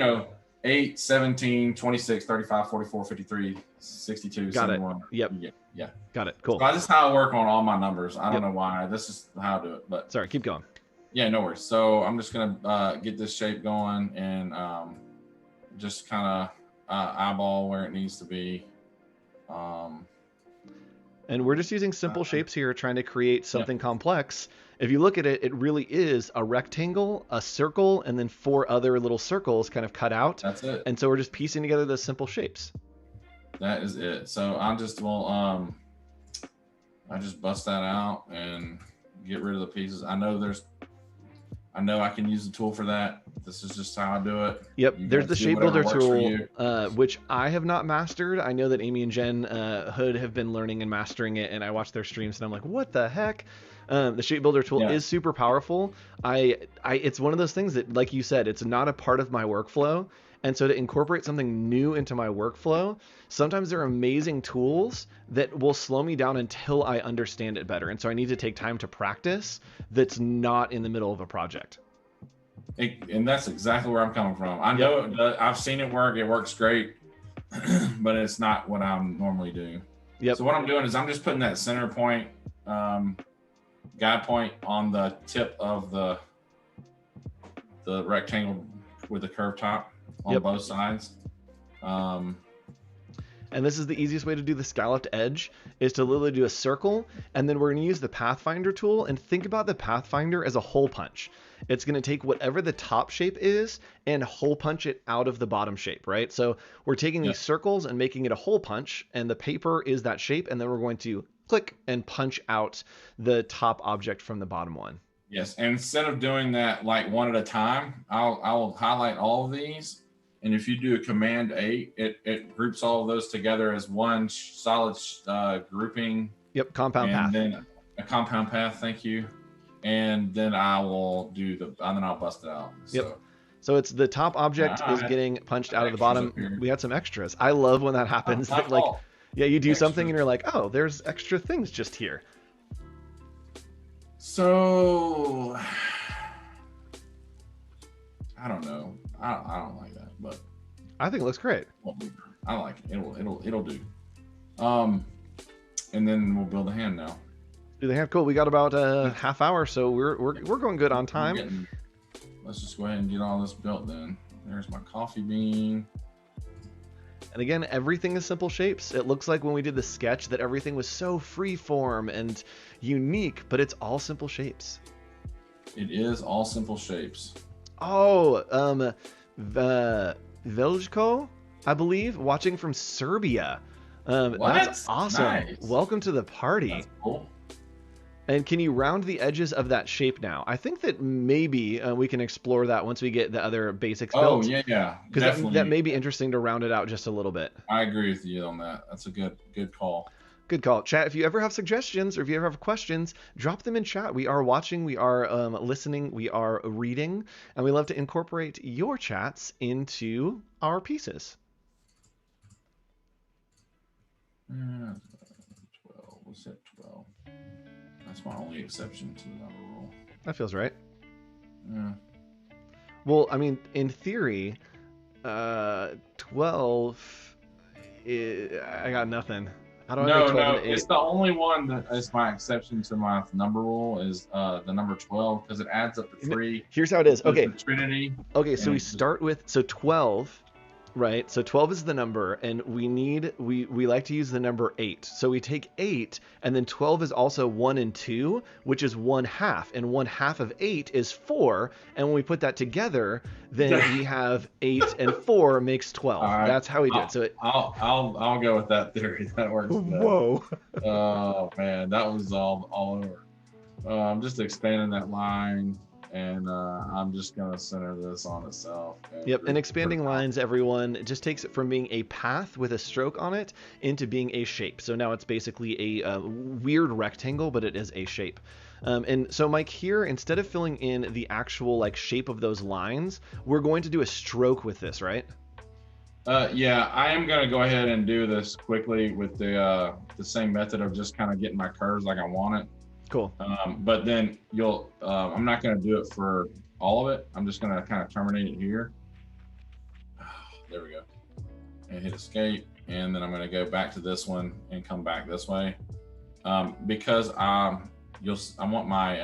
8, 17, 26, 35, 44, 53, 62, Got 71. it. Yep. Yeah. Got it. Cool. So this is how I work on all my numbers. I don't know why. This is how I do it. But sorry, keep going. Yeah, no worries. So I'm just going to get this shape going and just kind of eyeball where it needs to be. And we're just using simple shapes here, trying to create something complex. If you look at it, it really is a rectangle, a circle, and then 4 other little circles kind of cut out. That's it. And so we're just piecing together those simple shapes. That is it. So I just will, I just bust that out and get rid of the pieces. I know there's I know I can use the tool for that. This is just how I do it. Yep, You there's guys the do shape whatever builder works for tool, you. which I have not mastered. I know that Amy and Jen Hood have been learning and mastering it, and I watch their streams, and I'm like, what the heck? The shape builder tool Yeah. is super powerful. It's one of those things that, like you said, it's not a part of my workflow, and so to incorporate something new into my workflow, sometimes they're amazing tools that will slow me down until I understand it better, and so I need to take time to practice. That's not in the middle of a project. And that's exactly where I'm coming from. I know I've seen it work. It works great, but it's not what I'm normally doing. Yep. So what I'm doing is I'm just putting that center point, guide point on the tip of the rectangle with the curved top on both sides. And this is the easiest way to do the scalloped edge, is to literally do a circle, and then we're going to use the Pathfinder tool, and think about the Pathfinder as a hole punch. It's going to take whatever the top shape is and hole punch it out of the bottom shape, right? So we're taking these circles and making it a hole punch, and the paper is that shape, and then we're going to click and punch out the top object from the bottom one. Yes, and instead of doing that like one at a time, I'll highlight all of these. And if you do a Command 8, it groups all of those together as one solid grouping. Yep, compound path. And then a compound path, thank you. And then I will do and then I'll bust it out. Yep. So it's the top object is getting punched out of the bottom. We had some extras. I love when that happens. That, like, yeah, you do something and you're like, oh, there's extra things just here. So I don't know. I don't like that. But I think it looks great. I like it. It'll do. And then we'll build a hand now. Do the hand. Cool. We got about a half hour, so we're going good on time. Let's just go ahead and get all this built then. There's my coffee bean. And again, everything is simple shapes. It looks like when we did the sketch that everything was so free-form and unique, but it's all simple shapes. It is all simple shapes. Oh, Veljko, I believe, watching from Serbia. That's awesome. Nice. Welcome to the party. That's cool. And can you round the edges of that shape now? I think that maybe we can explore that once we get the other basics built. Oh, yeah. Because that may be interesting to round it out just a little bit. I agree with you on that. That's a good call. Good call. Chat, if you ever have suggestions or if you ever have questions, drop them in chat. We are watching, we are listening, we are reading, and we love to incorporate your chats into our pieces. 12. What's that? 12. That's my only exception to the number rule. That feels right. Yeah. Well, I mean, in theory, 12 I got nothing. How do I make 12 into 8? It's the only one that is my exception to my number rule is the number 12 because it adds up to 3. Here's how it is. Okay. Trinity. Okay, so we start with 12. Right, so 12 is the number, and we like to use the number 8. So we take 8, and then 12 is also 1 and 2, which is 1/2, and 1/2 of 8 is 4. And when we put that together, then we have 8 and 4 makes 12. Right. That's how we do it. So I'll go with that theory. That works. Whoa! Oh man, that was all over. I'm just expanding that line. And I'm just going to center this on itself. Yep, and expanding lines, everyone, it just takes it from being a path with a stroke on it into being a shape. So now it's basically a weird rectangle, but it is a shape. And so, Mike, here, instead of filling in the actual like shape of those lines, we're going to do a stroke with this, right? Yeah, I am going to go ahead and do this quickly with the same method of just kind of getting my curves like I want it. Cool. But then I'm not going to do it for all of it. I'm just going to kind of terminate it here. There we go. And hit escape. And then I'm going to go back to this one and come back this way. Because I want my,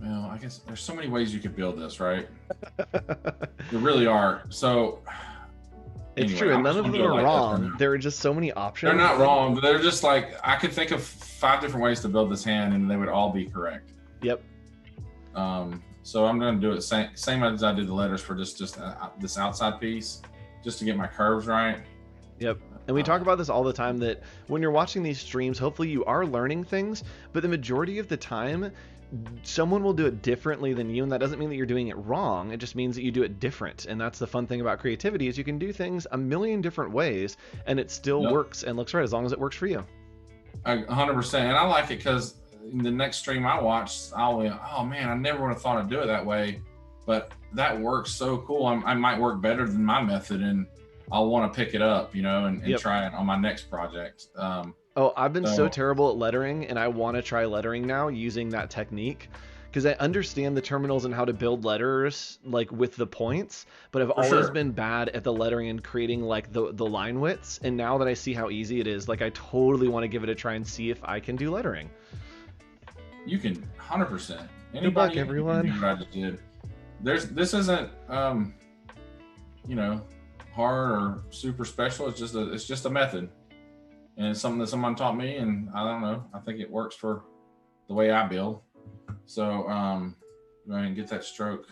well, I guess there's so many ways you could build this, right? There really are. So it's true, and none of them are wrong. There are just so many options. They're not wrong, but they're just like, I could think of 5 different ways to build this hand, and they would all be correct. Yep. So I'm going to do it same as I did the letters for just this outside piece, just to get my curves right. Yep. And we talk about this all the time, that when you're watching these streams, hopefully you are learning things, but the majority of the time, someone will do it differently than you, and that doesn't mean that you're doing it wrong. It just means that you do it different. And that's the fun thing about creativity, is you can do things a million different ways and it still Yep. works and looks right, as long as it works for you. 100%. And I like it because in the next stream I watched, I'll be, oh man, I never would have thought I'd do it that way, but that works so cool. I might work better than my method, and I'll want to pick it up, and Yep. try it on my next project. Oh, I've been so terrible at lettering, and I want to try lettering now using that technique, because I understand the terminals and how to build letters like with the points, but I've always been bad at the lettering and creating like the line widths. And now that I see how easy it is, like I totally want to give it a try and see if I can do lettering. You can 100%. Good luck, everyone. Can do what I just did. This isn't hard or super special. It's just a method, and it's something that someone taught me, and I don't know, I think it works for the way I build. So go ahead and get that stroke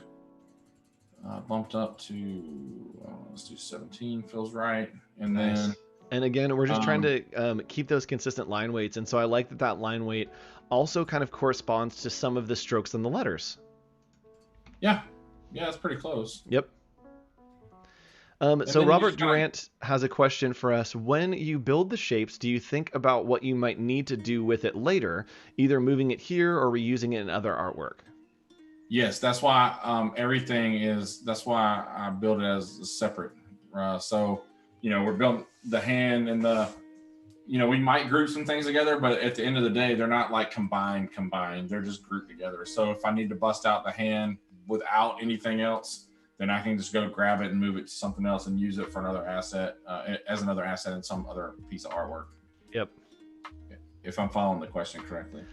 bumped up to let's do 17, feels right. And then and again, we're just trying to keep those consistent line weights, and so I like that line weight also kind of corresponds to some of the strokes in the letters. Yeah, it's pretty close. Yep. So Robert Durant has a question for us. When you build the shapes, do you think about what you might need to do with it later, either moving it here or reusing it in other artwork? Yes, that's why that's why I build it as separate. So, we're building the hand and we might group some things together, but at the end of the day, they're not like combined. They're just grouped together. So if I need to bust out the hand without anything else, then I can just go grab it and move it to something else and use it for another asset, as another asset in some other piece of artwork. Yep. If I'm following the question correctly.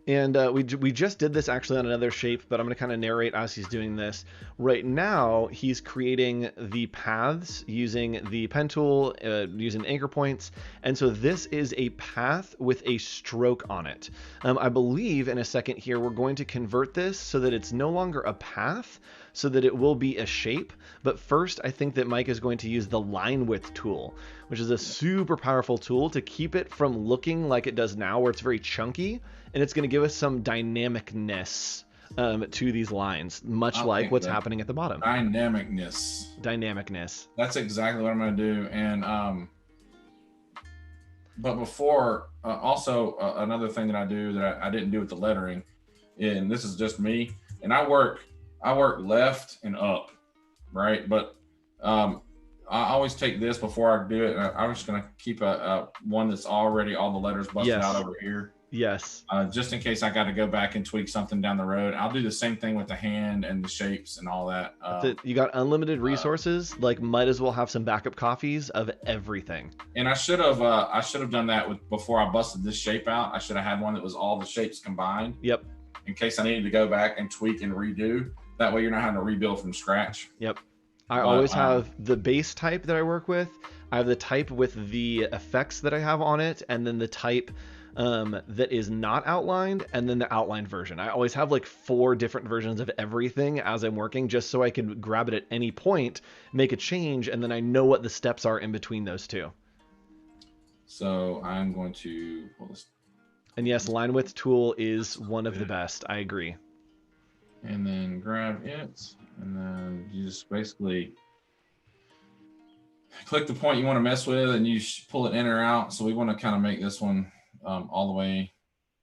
And we just did this actually on another shape, but I'm going to kind of narrate as he's doing this. Right now, he's creating the paths using the pen tool, using anchor points. And so this is a path with a stroke on it. I believe in a second here, we're going to convert this so that it's no longer a path, so that it will be a shape. But first, I think that Mike is going to use the line width tool, which is a super powerful tool to keep it from looking like it does now, where it's very chunky. And it's going to give us some dynamicness to these lines, much like what's happening at the bottom. Dynamicness. That's exactly what I'm going to do. And but before, also another thing that I do that I didn't do with the lettering, and this is just me, and I work left and up, right? But I always take this before I do it. I'm just going to keep a one that's already all the letters busted out over here. Yes. Just in case I got to go back and tweak something down the road. I'll do the same thing with the hand and the shapes and all that. You got unlimited resources. Like, might as well have some backup copies of everything. And I should have done that before I busted this shape out. I should have had one that was all the shapes combined. Yep. In case I needed to go back and tweak and redo. That way you're not having to rebuild from scratch. Yep. I always have the base type that I work with. I have the type with the effects that I have on it, and then the type that is not outlined, and then the outlined version. I always have like 4 different versions of everything as I'm working, just so I can grab it at any point, make a change, and then I know what the steps are in between those two. So I'm going to pull this. And yes, line width tool is one of the best. I agree. And then grab it, and then you just basically click the point you want to mess with, and you pull it in or out. So we want to kind of make this one all the way,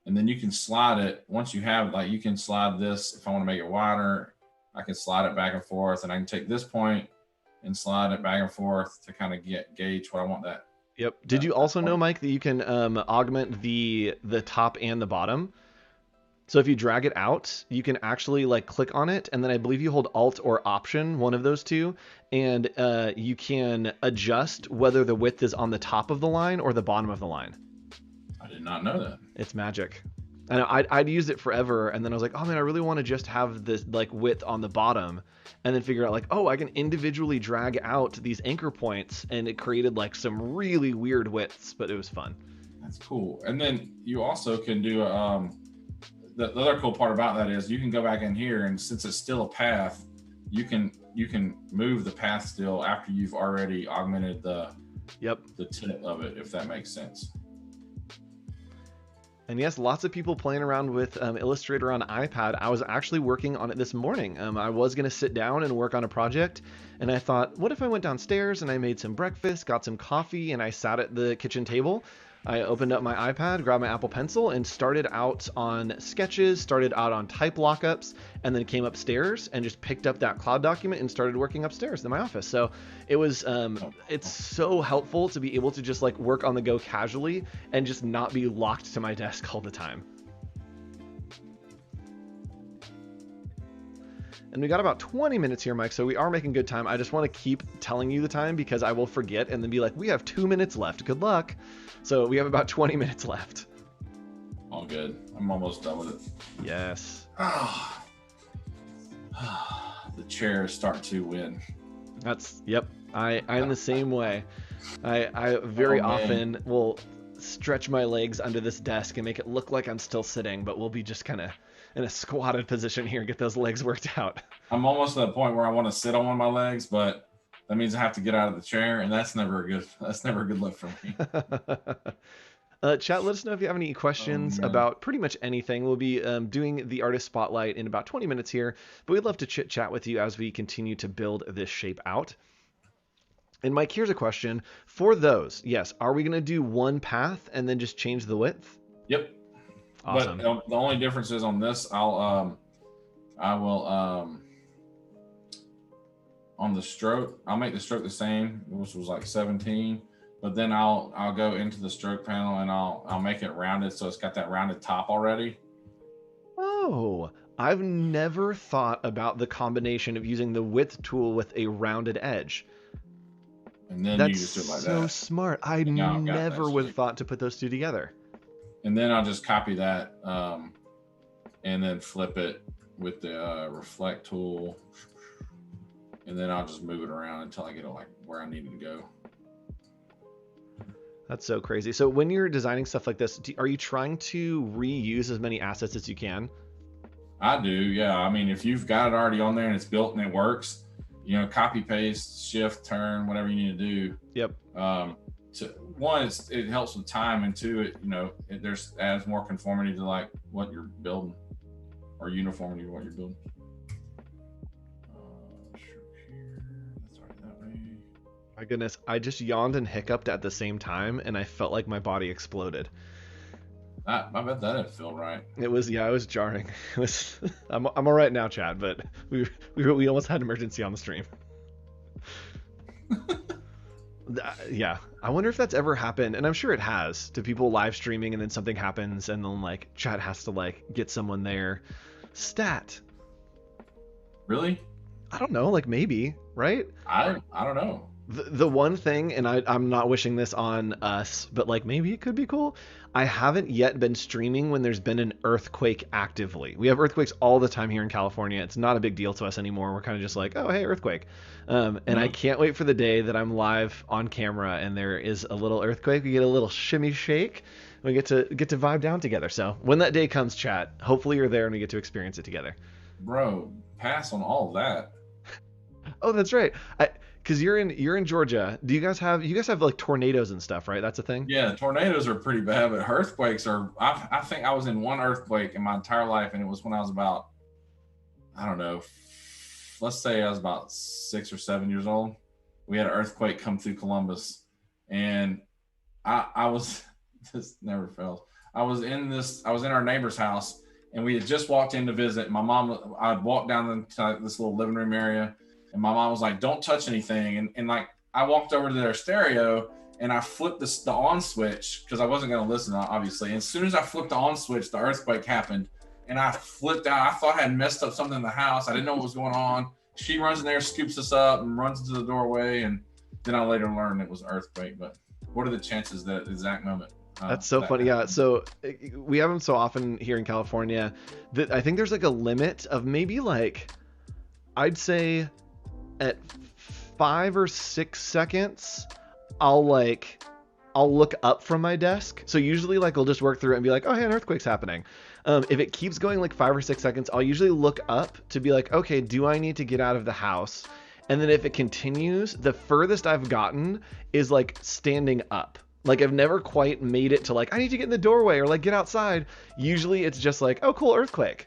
and then you can slide it. Once you have, like, you can slide this. If I want to make it wider, I can slide it back and forth, and I can take this point and slide it back and forth to kind of gauge what I want that. Yep. Did you also know, Mike, that you can augment the top and the bottom? So if you drag it out, you can actually like click on it, and then I believe you hold Alt or Option, one of those two, and you can adjust whether the width is on the top of the line or the bottom of the line. I did not know that. It's magic. I know I'd used it forever, and then I was like, oh man, I really want to just have this like width on the bottom, and then figure out like, oh, I can individually drag out these anchor points, and it created like some really weird widths, but it was fun. That's cool. And then you also can do the other cool part about that is you can go back in here, and since it's still a path, you can move the path still after you've already augmented the tip of it, if that makes sense. And yes, lots of people playing around with Illustrator on iPad. I was actually working on it this morning. I was going to sit down and work on a project, and I thought, what if I went downstairs and I made some breakfast, got some coffee, and I sat at the kitchen table. I opened up my iPad, grabbed my Apple Pencil, and started out on sketches, started out on type lockups, and then came upstairs and just picked up that cloud document and started working upstairs in my office. So it was, it's so helpful to be able to just like work on the go casually and just not be locked to my desk all the time. And we got about 20 minutes here, Mike, so we are making good time. I just want to keep telling you the time because I will forget and then be like, we have 2 minutes left. Good luck. So we have about 20 minutes left. All good. I'm almost done with it. Yes. The chairs start to win. Yep. I'm the same way. I very often will stretch my legs under this desk and make it look like I'm still sitting, but we'll be just kind of in a squatted position here and get those legs worked out. I'm almost at the point where I want to sit on one of my legs, but that means I have to get out of the chair, and that's never a good look for me. Chat, let us know if you have any questions about pretty much anything. We'll be doing the artist spotlight in about 20 minutes here, but we'd love to chit chat with you as we continue to build this shape out. And Mike, here's a question for those. Yes, are we going to do one path and then just change the width? Yep. Awesome. But the only difference is on this, I will on the stroke, I'll make the stroke the same, which was like 17, but then I'll go into the stroke panel and I'll make it rounded so it's got that rounded top already. Oh, I've never thought about the combination of using the width tool with a rounded edge. And then that's you just do it like so that. smart. I never would have thought to put those two together. And then I'll just copy that and then flip it with the reflect tool. And then I'll just move it around until I get it like where I need it to go. That's so crazy. So when you're designing stuff like this, are you trying to reuse as many assets as you can? I do, yeah. I mean, if you've got it already on there and it's built and it works, you know, copy, paste, shift, turn, whatever you need to do. Yep. One, it helps with time, and two, it adds more conformity to like what you're building, or uniformity to what you're building. My goodness, I just yawned and hiccuped at the same time, and I felt like my body exploded. I bet that didn't feel right. It was jarring. It was. I'm all right now, Chad, but we almost had emergency on the stream. Yeah, I wonder if that's ever happened, and I'm sure it has, to people live streaming and then something happens and then like chat has to like get someone there. Stat. Really? I don't know, like maybe, right? I don't know. The one thing, and I'm not wishing this on us, but like maybe it could be cool. I haven't yet been streaming when there's been an earthquake actively. We have earthquakes all the time here in California. It's not a big deal to us anymore. We're kind of just like, oh, hey, earthquake. And I can't wait for the day that I'm live on camera and there is a little earthquake. We get a little shimmy shake. We get to vibe down together. So when that day comes, chat, hopefully you're there and we get to experience it together. Bro, pass on all of that. Oh, that's right. Because you're in Georgia. Do you guys have like tornadoes and stuff, right? That's a thing? Yeah, tornadoes are pretty bad, but earthquakes are, I think I was in one earthquake in my entire life, and it was when I was about, I don't know, let's say I was about 6 or 7 years old. We had an earthquake come through Columbus, and I was, this never fails. I was in our neighbor's house, and we had just walked in to visit. My mom, I'd walked down to this little living room area, and my mom was like, don't touch anything. And like, I walked over to their stereo and I flipped the on switch because I wasn't going to listen, obviously. And as soon as I flipped the on switch, the earthquake happened. And I flipped out. I thought I had messed up something in the house. I didn't know what was going on. She runs in there, scoops us up, and runs into the doorway. And then I later learned it was an earthquake. But what are the chances that exact moment? That's so funny. Yeah. So we have them so often here in California that I think there's like a limit of maybe like, I'd say, at 5 or 6 seconds, I'll look up from my desk. So usually like I'll just work through it and be like, oh, hey, an earthquake's happening. If it keeps going like 5 or 6 seconds, I'll usually look up to be like, okay, do I need to get out of the house? And then if it continues, the furthest I've gotten is like standing up. Like I've never quite made it to like, I need to get in the doorway or like get outside. Usually it's just like, oh, cool, earthquake.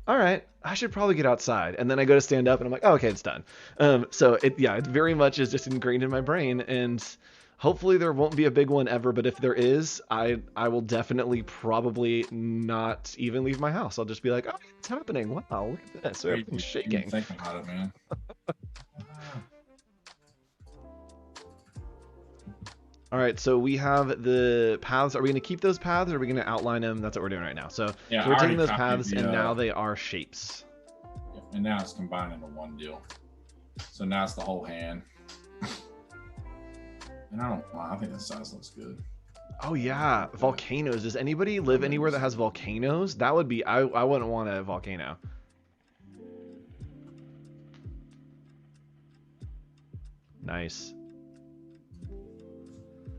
All right, I should probably get outside. And then I go to stand up and I'm like, oh, okay, it's done. So it very much is just ingrained in my brain. And hopefully there won't be a big one ever. But if there is, I will definitely probably not even leave my house. I'll just be like, oh, it's happening. Wow, look at this. Everything's shaking. Think about it, man. All right, so we have the paths. Are we going to keep those paths or are we going to outline them? That's what we're doing right now. So, yeah, so we're taking those paths and now they are shapes. And now it's combined into one deal. So now it's the whole hand. And I think that size looks good. Oh yeah, volcanoes. Does anybody live anywhere that has volcanoes? That would be, I wouldn't want a volcano. Nice.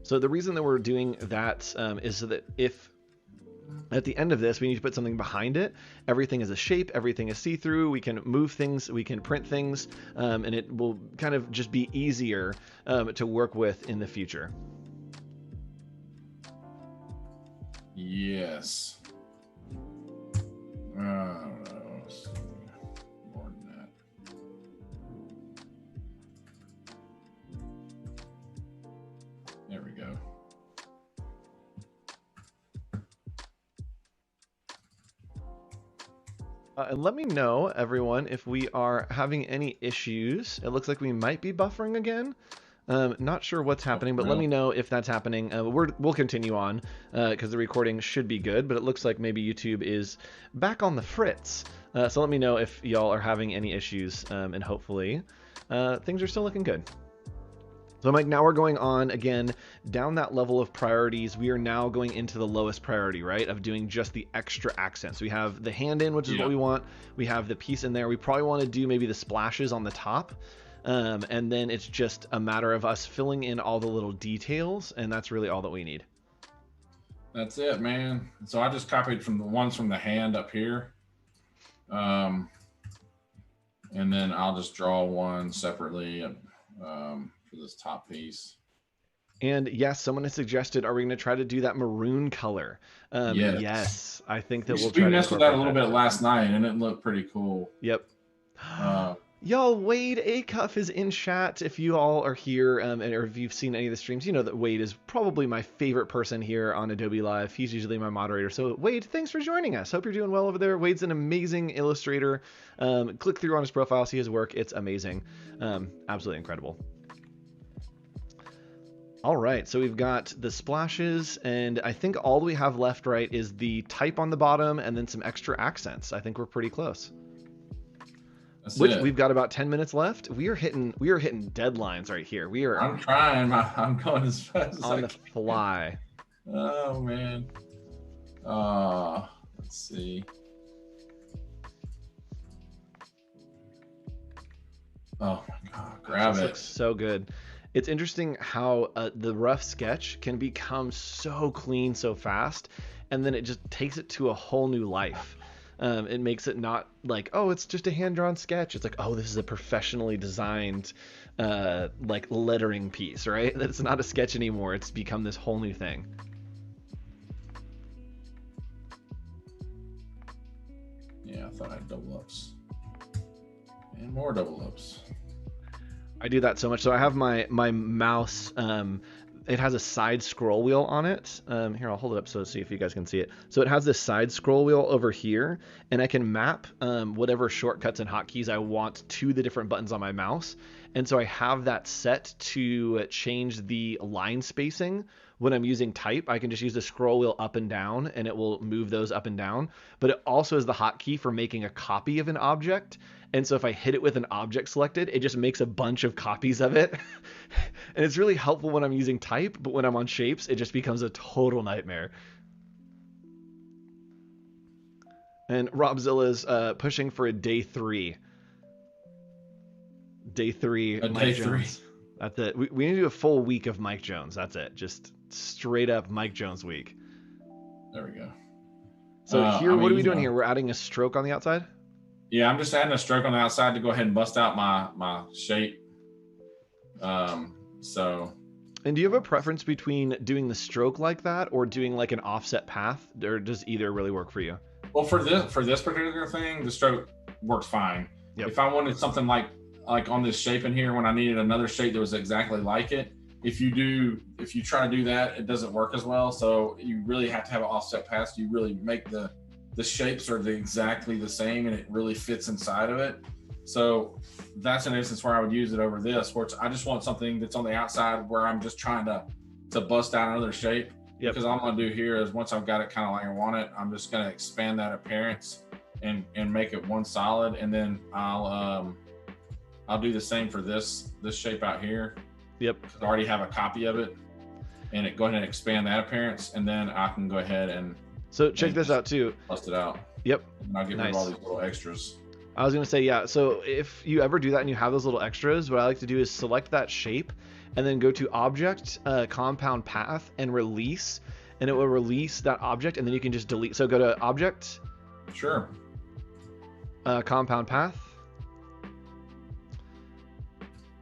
So the reason that we're doing that is so that if at the end of this we need to put something behind it, everything is a shape, everything is see-through, we can move things, we can print things, and it will kind of just be easier to work with in the future. Yes. There we go. And let me know, everyone, if we are having any issues. It looks like we might be buffering again. Not sure what's happening, but let me know if that's happening. We'll continue on because the recording should be good, but it looks like maybe YouTube is back on the fritz. So let me know if y'all are having any issues, and hopefully things are still looking good. So Mike, now we're going on again down that level of priorities. We are now going into the lowest priority, right? Of doing just the extra accents. We have the hand in, which is what we want. We have the piece in there. We probably want to do maybe the splashes on the top. And then it's just a matter of us filling in all the little details. And that's really all that we need. That's it, man. So I just copied from the ones from the hand up here. And then I'll just draw one separately. For this top piece. And yes, someone has suggested, are we going to try to do that maroon color? Yes, I think that we'll try to mess with that a little bit last night, and it looked pretty cool. Yep. Y'all, Wade Acuff is in chat. If you all are here, or if you've seen any of the streams, you know that Wade is probably my favorite person here on Adobe Live. He's usually my moderator. So Wade, thanks for joining us. Hope you're doing well over there. Wade's an amazing illustrator. Click through on his profile, see his work. It's amazing. Absolutely incredible. All right, so we've got the splashes, and I think all we have left, right, is the type on the bottom and then some extra accents. I think we're pretty close. We've got about 10 minutes left. We are hitting deadlines right here. I'm trying. I'm going as fast as on the fly. Oh man. Let's see. Oh my God, grab it. Looks so good. It's interesting how the rough sketch can become so clean so fast, and then it just takes it to a whole new life. It makes it not like, oh, it's just a hand-drawn sketch. It's like, oh, this is a professionally designed like lettering piece, right? It's not a sketch anymore. It's become this whole new thing. Yeah, I thought I had double ups. And more double ups. I do that so much. So I have my mouse. It has a side scroll wheel on it. Here, I'll hold it up so see if you guys can see it. So it has this side scroll wheel over here, and I can map whatever shortcuts and hotkeys I want to the different buttons on my mouse. And so I have that set to change the line spacing. When I'm using type, I can just use the scroll wheel up and down, and it will move those up and down. But it also is the hotkey for making a copy of an object. And so if I hit it with an object selected, it just makes a bunch of copies of it. And it's really helpful when I'm using type, but when I'm on shapes, it just becomes a total nightmare. And Robzilla's pushing for a day 3. Day 3, Mike Jones. That's it. We need to do a full week of Mike Jones. That's it. Just straight up Mike Jones week. There we go. So here, what are we doing here? We're adding a stroke on the outside? Yeah, I'm just adding a stroke on the outside to go ahead and bust out my shape. So And do you have a preference between doing the stroke like that or doing like an offset path, or does either really work for you? Well, for this particular thing, the stroke works fine. Yep. If I wanted something like on this shape in here, when I needed another shape that was exactly like it, if you try to do that, it doesn't work as well. So you really have to have an offset path. You really make the shapes are exactly the same, and it really fits inside of it. So that's an instance where I would use it over this, where I just want something that's on the outside where I'm just trying to bust out another shape. Yep. Because all I'm gonna do here is once I've got it kind of like I want it, I'm just gonna expand that appearance and make it one solid, and then I'll do the same for this shape out here. Yep. I already have a copy of it, and go ahead and expand that appearance, and then I can go ahead and check this out too. Bust it out. Yep. And I'll get rid of all these little extras. I was gonna say, yeah. So if you ever do that and you have those little extras, what I like to do is select that shape and then go to Object, Compound Path, and Release, and it will release that object, and then you can just delete. So go to Object. Sure. Compound Path,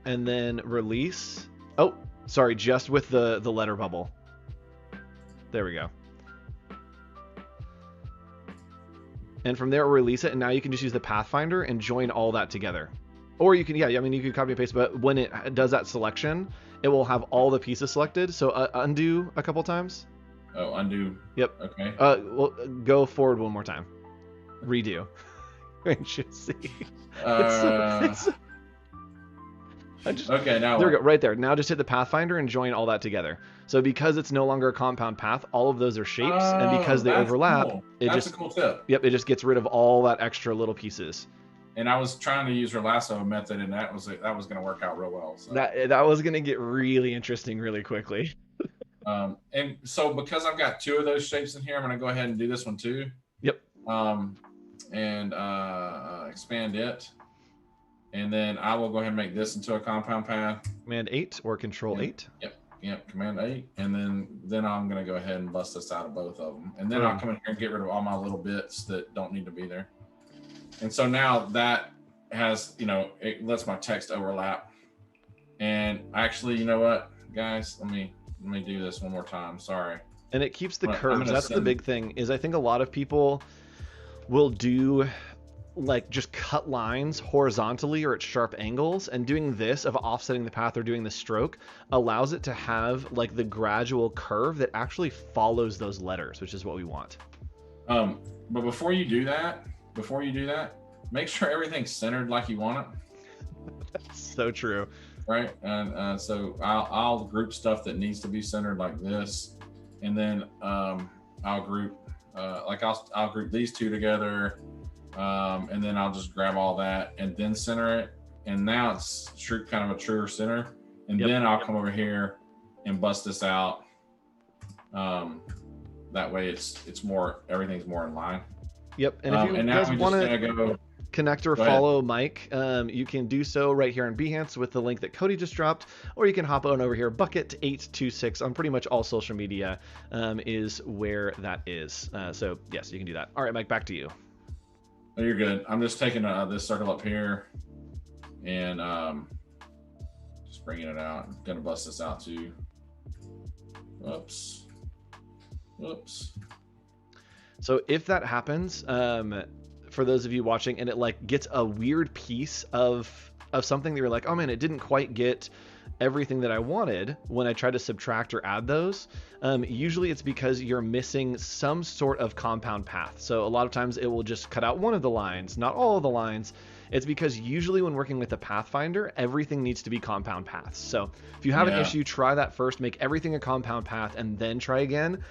and then Release. Oh, sorry, just with the letter bubble. There we go. And from there, we'll release it, and now you can just use the Pathfinder and join all that together. Or you can, yeah, I mean, you can copy and paste, but when it does that selection, it will have all the pieces selected. So undo a couple times. Oh, undo. Yep. Okay. Well, go forward one more time. Redo. You should see. Okay, now there we go, right there. Now just hit the Pathfinder and join all that together. So because it's no longer a compound path, all of those are shapes, and because they overlap, cool. That's a cool tip. Yep, it just gets rid of all that extra little pieces. And I was trying to use her lasso method, and that was going to work out real well. So. That was going to get really interesting really quickly. And so because I've got two of those shapes in here, I'm going to go ahead and do this one too. Yep. And expand it. And then I will go ahead and make this into a compound path. Command 8 or Control 8. Yep. Command 8. And then I'm going to go ahead and bust this out of both of them. And then I'll come in here and get rid of all my little bits that don't need to be there. And so now that has, it lets my text overlap. And actually, you know what, guys, let me do this one more time. Sorry. And it keeps the curves. That's the big thing, is I think a lot of people will do like just cut lines horizontally or at sharp angles, and doing this of offsetting the path or doing the stroke allows it to have like the gradual curve that actually follows those letters, which is what we want. But before you do that, make sure everything's centered like you want it. That's so true. Right. And so I'll group stuff that needs to be centered like this, and then I'll group I'll group these two together. And then I'll just grab all that and then center it. And now it's kind of a truer center. And then I'll come over here and bust this out. That way everything's more in line. Yep. And if you guys want to connect or follow Mike, you can do so right here on Behance with the link that Cody just dropped, or you can hop on over here, Bucket826 on pretty much all social media is where that is. So yes, you can do that. All right, Mike, back to you. Oh, you're good. I'm just taking this circle up here and just bringing it out. I'm going to bust this out too. Whoops. So if that happens, for those of you watching, and it like gets a weird piece of something that you're like, oh man, it didn't quite get everything that I wanted when I try to subtract or add those, usually it's because you're missing some sort of compound path. So a lot of times it will just cut out one of the lines, not all of the lines. It's because usually when working with the Pathfinder, everything needs to be compound paths. So if you have an issue, try that first, make everything a compound path, and then try again,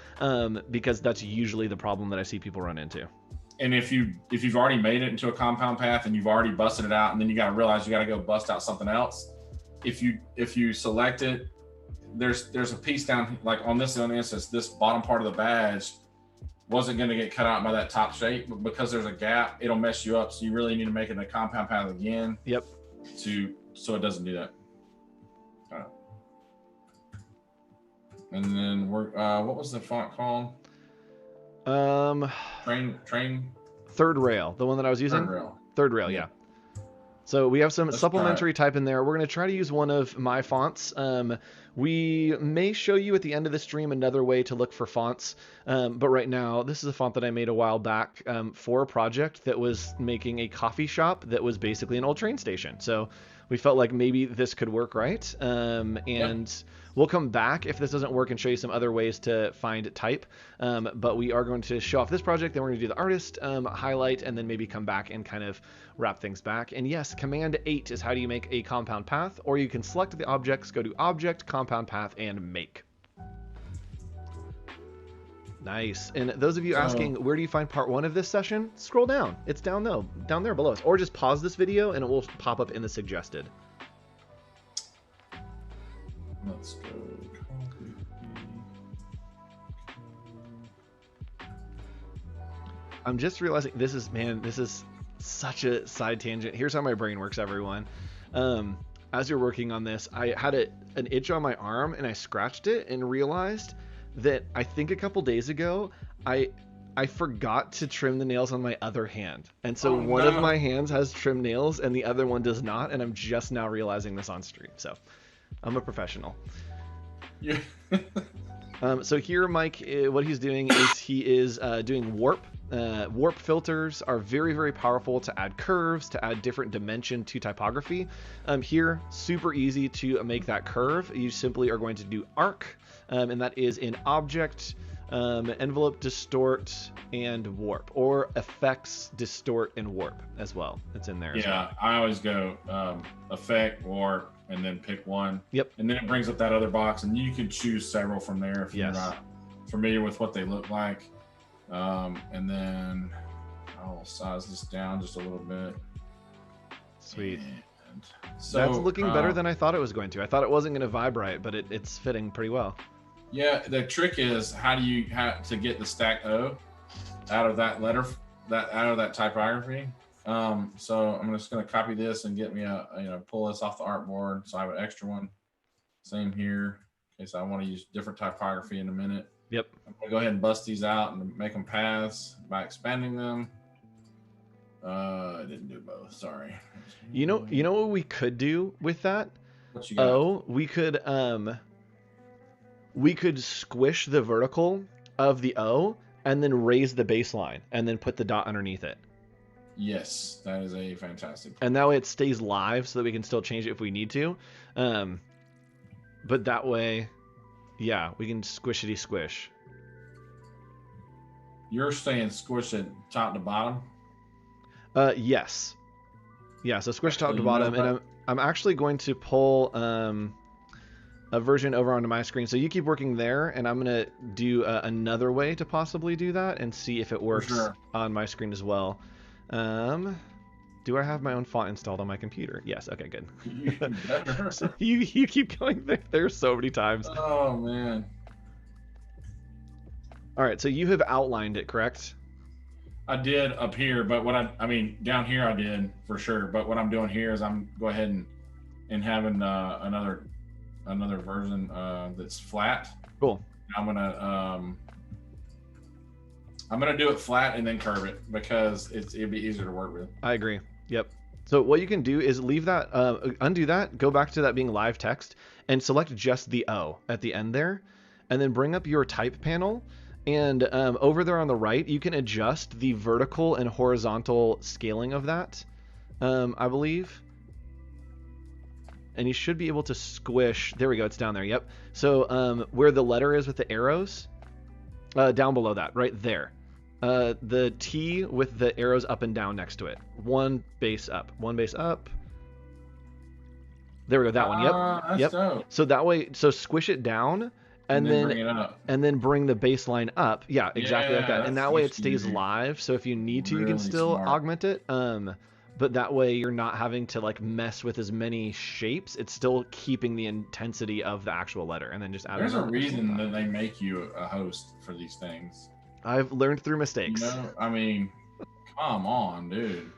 because that's usually the problem that I see people run into. And if you've already made it into a compound path and you've already busted it out, and then you got to realize you got to go bust out something else. If you select it, there's a piece down, like on this instance, this bottom part of the badge wasn't going to get cut out by that top shape, but because there's a gap, it'll mess you up. So you really need to make it a compound path again. Yep. So it doesn't do that. And then what was the font called? Train. Train. Third rail, the one that I was using. Third rail. Third rail, yeah. So we have some Let's supplementary type in there. We're going to try to use one of my fonts. We may show you at the end of the stream another way to look for fonts. But right now, this is a font that I made a while back for a project that was making a coffee shop that was basically an old train station. So we felt like maybe this could work, right? And we'll come back if this doesn't work and show you some other ways to find type. But we are going to show off this project, then we're going to do the artist highlight, and then maybe come back and kind of wrap things back. And yes, Command 8 is how do you make a compound path, or you can select the objects, go to Object, Compound Path, and Make. Nice. And those of you asking, where do you find part 1 of this session? Scroll down. It's down there below us. Or just pause this video and it will pop up in the suggested. Let's go. I'm just realizing this is such a side tangent. Here's how my brain works, everyone. As you're working on this, I had an itch on my arm and I scratched it and realized that I think a couple days ago, I forgot to trim the nails on my other hand. And so one of my hands has trimmed nails and the other one does not. And I'm just now realizing this on stream. So I'm a professional. Yeah. So here, Mike, what he's doing is he is doing warp. Warp filters are very, very powerful to add curves, to add different dimension to typography. Here, super easy to make that curve. You simply are going to do arc, and that is in object, envelope, distort, and warp, or effects, distort, and warp as well. It's in there. Yeah, I always go effect, warp, and then pick one. Yep. And then it brings up that other box, and you can choose several from there if you're not familiar with what they look like. And then I'll size this down just a little bit. Sweet. And so that's looking better than I thought it was going to. I thought it wasn't going to vibe right, but it's fitting pretty well. Yeah, the trick is how to get the stack O out of that letter, out of that typography. So I'm just going to copy this and get me pull this off the artboard. So I have an extra one. Same here. In case I want to use different typography in a minute. Yep. I'm going to go ahead and bust these out and make them paths by expanding them. I didn't do both. Sorry. You know what we could do with that? What you got? Oh, we could squish the vertical of the O and then raise the baseline and then put the dot underneath it. Yes, that is a fantastic. And that way it stays live so that we can still change it if we need to. But that way, yeah, we can squishity squish. You're saying squish it top to bottom? Yes. Yeah, so squish top to bottom. And I'm actually going to pull a version over onto my screen. So you keep working there, and I'm going to do another way to possibly do that and see if it works on my screen as well. Do I have my own font installed on my computer? Yes. Okay, good. So you keep going there so many times. Oh, man. All right, so you have outlined it, correct? I did up here, but what I mean, down here I did for sure. But what I'm doing here is I'm go ahead and having another version that's flat. Cool. I'm gonna do it flat and then curve it because it'd be easier to work with. I agree. Yep. So what you can do is leave that, undo that, go back to that being live text, and select just the O at the end there, and then bring up your type panel. And over there on the right, you can adjust the vertical and horizontal scaling of that, I believe. And you should be able to squish. There we go. It's down there. Yep. So where the letter is with the arrows, down below that, right there. The T with the arrows up and down next to it. One base up. One base up. There we go. That one. Yep. Yep. Dope. So that way, so squish it down. And then bring it up. And then bring the baseline up. Yeah, exactly like that. And that way it stays live. So if you need to, you can still augment it. But that way you're not having to like mess with as many shapes. It's still keeping the intensity of the actual letter. And then just add. There's a reason that they make you a host for these things. I've learned through mistakes. I mean, come on, dude.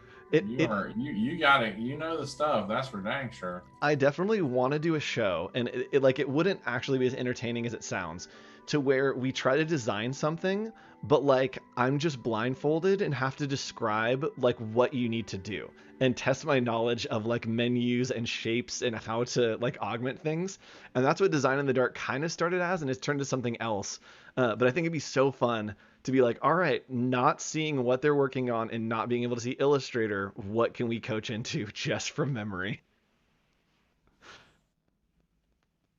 You got it. You know the stuff. That's for dang sure. I definitely want to do a show, and it wouldn't actually be as entertaining as it sounds, to where we try to design something, but like I'm just blindfolded and have to describe like what you need to do and test my knowledge of like menus and shapes and how to like augment things. And that's what Design in the Dark kind of started as, and it's turned to something else. But I think it'd be so fun to be like, all right, not seeing what they're working on and not being able to see Illustrator, what can we coach into just from memory?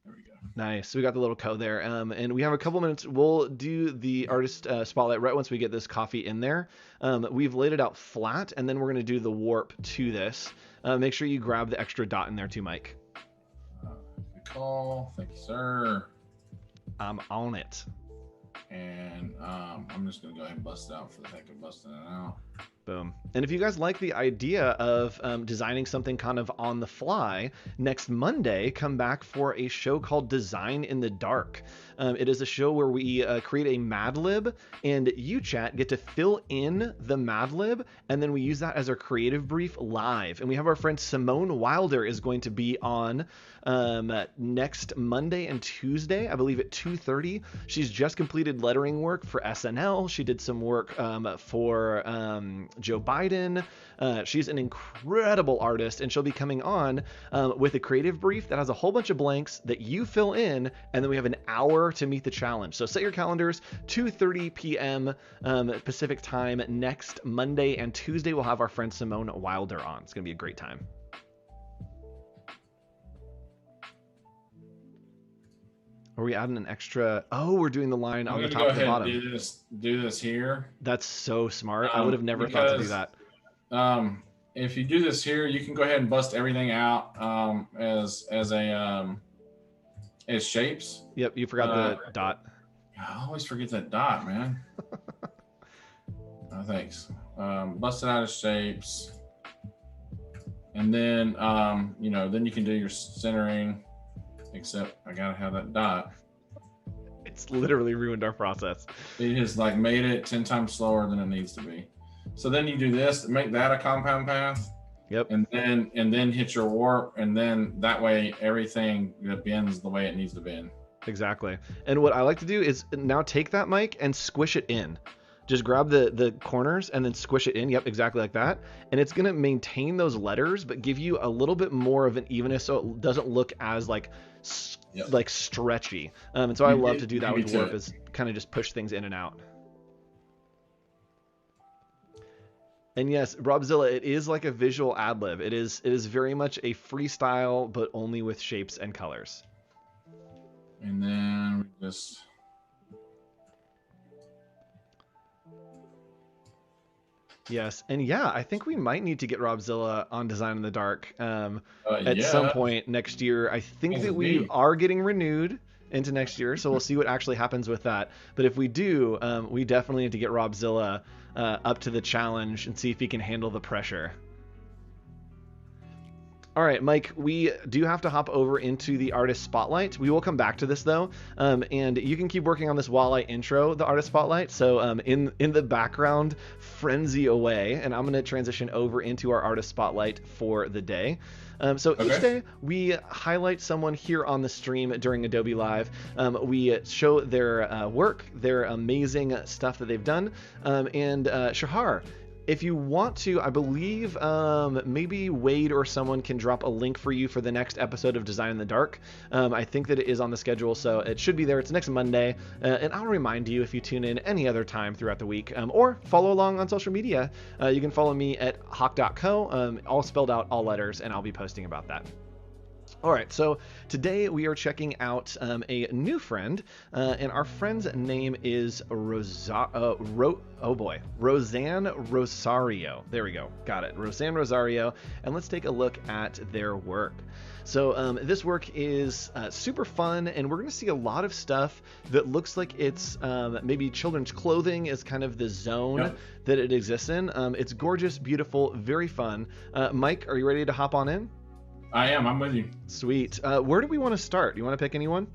There we go. Nice. We got the little code there. And we have a couple minutes. We'll do the artist spotlight right once we get this coffee in there. We've laid it out flat, and then we're going to do the warp to this. Make sure you grab the extra dot in there too, Mike. Good call. Thank you, sir. I'm on it. And I'm just going to go ahead and bust it out for the heck of busting it out. Boom. And if you guys like the idea of designing something kind of on the fly, next Monday, come back for a show called Design in the Dark. It is a show where we create a Mad Lib, and you, chat, get to fill in the Mad Lib, and then we use that as our creative brief live. And we have our friend Simone Wilder is going to be on next Monday and Tuesday, I believe at 2:30. She's just completed lettering work for SNL. She did some work for Joe Biden. She's an incredible artist, and she'll be coming on with a creative brief that has a whole bunch of blanks that you fill in, and then we have an hour to meet the challenge. So set your calendars, 2:30 p.m. Pacific time next Monday and Tuesday. We'll have our friend Simone Wilder on. It's gonna be a great time. Are we adding an extra? Oh, we're doing the line on the top and the bottom. Do this here. That's so smart. I would have never thought to do that. If you do this here, you can go ahead and bust everything out as shapes. Yep, you forgot the dot. I always forget that dot, man. Thanks. Bust it out as shapes, and then then you can do your centering. Except I gotta have that dot. It's literally ruined our process. It has like made it 10 times slower than it needs to be. So then you do this, make that a compound path. Yep. And then hit your warp, and then that way everything bends the way it needs to bend. Exactly. And what I like to do is now take that mic and squish it in. Just grab the corners and then squish it in. Yep, exactly like that. And it's going to maintain those letters, but give you a little bit more of an evenness so it doesn't look as like stretchy. And so I love to do that with warp, is kind of just push things in and out. And yes, Robzilla, it is like a visual ad lib. It is very much a freestyle, but only with shapes and colors. And then we just... Yes, and yeah, I think we might need to get Robzilla on Design in the Dark at some point next year. I think that we are getting renewed into next year, so we'll see what actually happens with that. But if we do, we definitely need to get Robzilla up to the challenge and see if he can handle the pressure. All right, Mike, we do have to hop over into the artist spotlight. We will come back to this though, and you can keep working on this while I intro the artist spotlight. So in the background, frenzy away, and I'm going to transition over into our artist spotlight for the day. Each day we highlight someone here on the stream during Adobe Live. We show their work, their amazing stuff that they've done, and Shahar, if you want to, I believe maybe Wade or someone can drop a link for you for the next episode of Design in the Dark. I think that it is on the schedule, so it should be there. It's next Monday, and I'll remind you if you tune in any other time throughout the week, or follow along on social media. You can follow me at hawk.co, all spelled out, all letters, and I'll be posting about that. All right, so today we are checking out a new friend, and our friend's name is Rosanne Rosario. There we go, got it, Rosanne Rosario, and let's take a look at their work. So this work is super fun, and we're going to see a lot of stuff that looks like it's maybe children's clothing is kind of the zone that it exists in. It's gorgeous, beautiful, very fun. Mike, are you ready to hop on in? I am. I'm with you. Sweet. Where do we want to start? Do you want to pick anyone?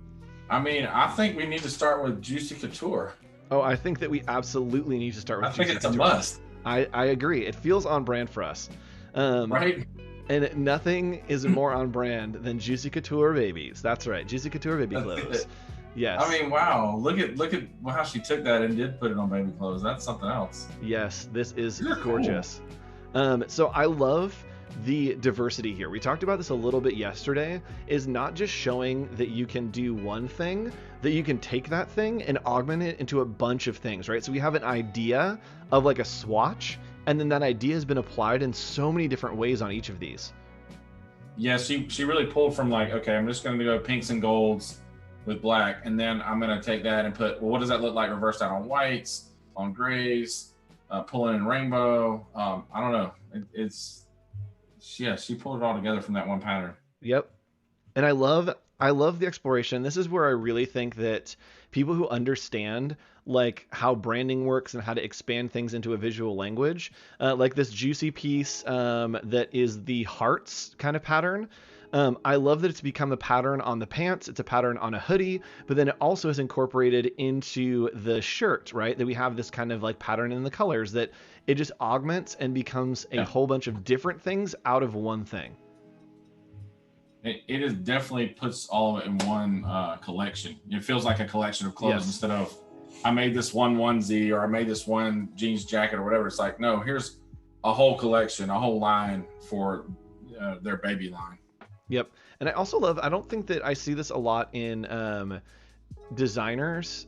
I mean, I think we need to start with Juicy Couture. Oh, I think that we absolutely need to start with Juicy Couture. I think it's a must. I agree. It feels on brand for us. Right? And nothing is more on brand than Juicy Couture babies. That's right, Juicy Couture baby That's clothes. it. Yes. I mean, wow. Look at how she took that and did put it on baby clothes. That's something else. Yes, this is These are gorgeous. So I love the diversity here. We talked about this a little bit yesterday, is not just showing that you can do one thing, that you can take that thing and augment it into a bunch of things, right? So we have an idea of like a swatch, and then that idea has been applied in so many different ways on each of these. Yeah, she really pulled from like, okay, I'm just going to go pinks and golds with black, and then I'm going to take that and put, well, what does that look like reversed out on whites, on grays, pulling in rainbow. I don't know. She pulled it all together from that one pattern. Yep. And I love the exploration. This is where I really think that people who understand like how branding works and how to expand things into a visual language, like this juicy piece that is the hearts kind of pattern. I love that it's become a pattern on the pants. It's a pattern on a hoodie, but then it also is incorporated into the shirt, right? That we have this kind of like pattern in the colors that it just augments and becomes a whole bunch of different things out of one thing. It is definitely puts all of it in one collection. It feels like a collection of clothes instead of I made this one onesie or I made this one jeans jacket or whatever. It's like, no, here's a whole collection, a whole line for their baby line. Yep. And I also love, I don't think that I see this a lot in designers.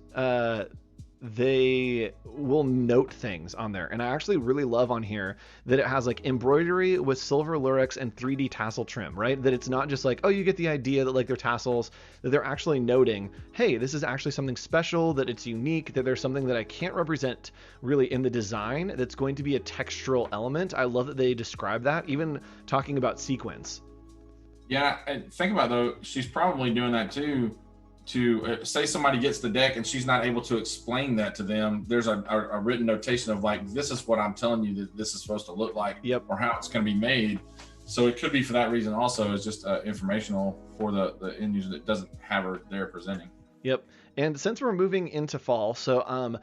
They will note things on there. And I actually really love on here that it has like embroidery with silver lurex and 3D tassel trim, right? That it's not just like, oh, you get the idea that like they're tassels, that they're actually noting, hey, this is actually something special, that it's unique, that there's something that I can't represent really in the design that's going to be a textural element. I love that they describe that, even talking about sequins. Yeah, and think about it, though, she's probably doing that too, to say somebody gets the deck and she's not able to explain that to them. There's a written notation of like, this is what I'm telling you that this is supposed to look like, or how it's going to be made. So it could be for that reason also, is just informational for the end user that doesn't have her there presenting. Yep. And since we're moving into fall, so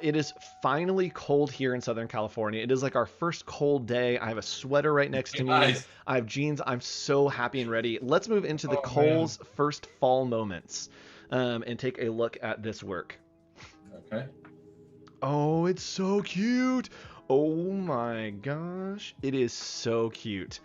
it is finally cold here in Southern California. It is like our first cold day. I have a sweater right next to me. Nice. I have jeans. I'm so happy and ready. Let's move into the Kohl's first fall moments and take a look at this work. Okay. Oh, it's so cute. Oh my gosh. It is so cute.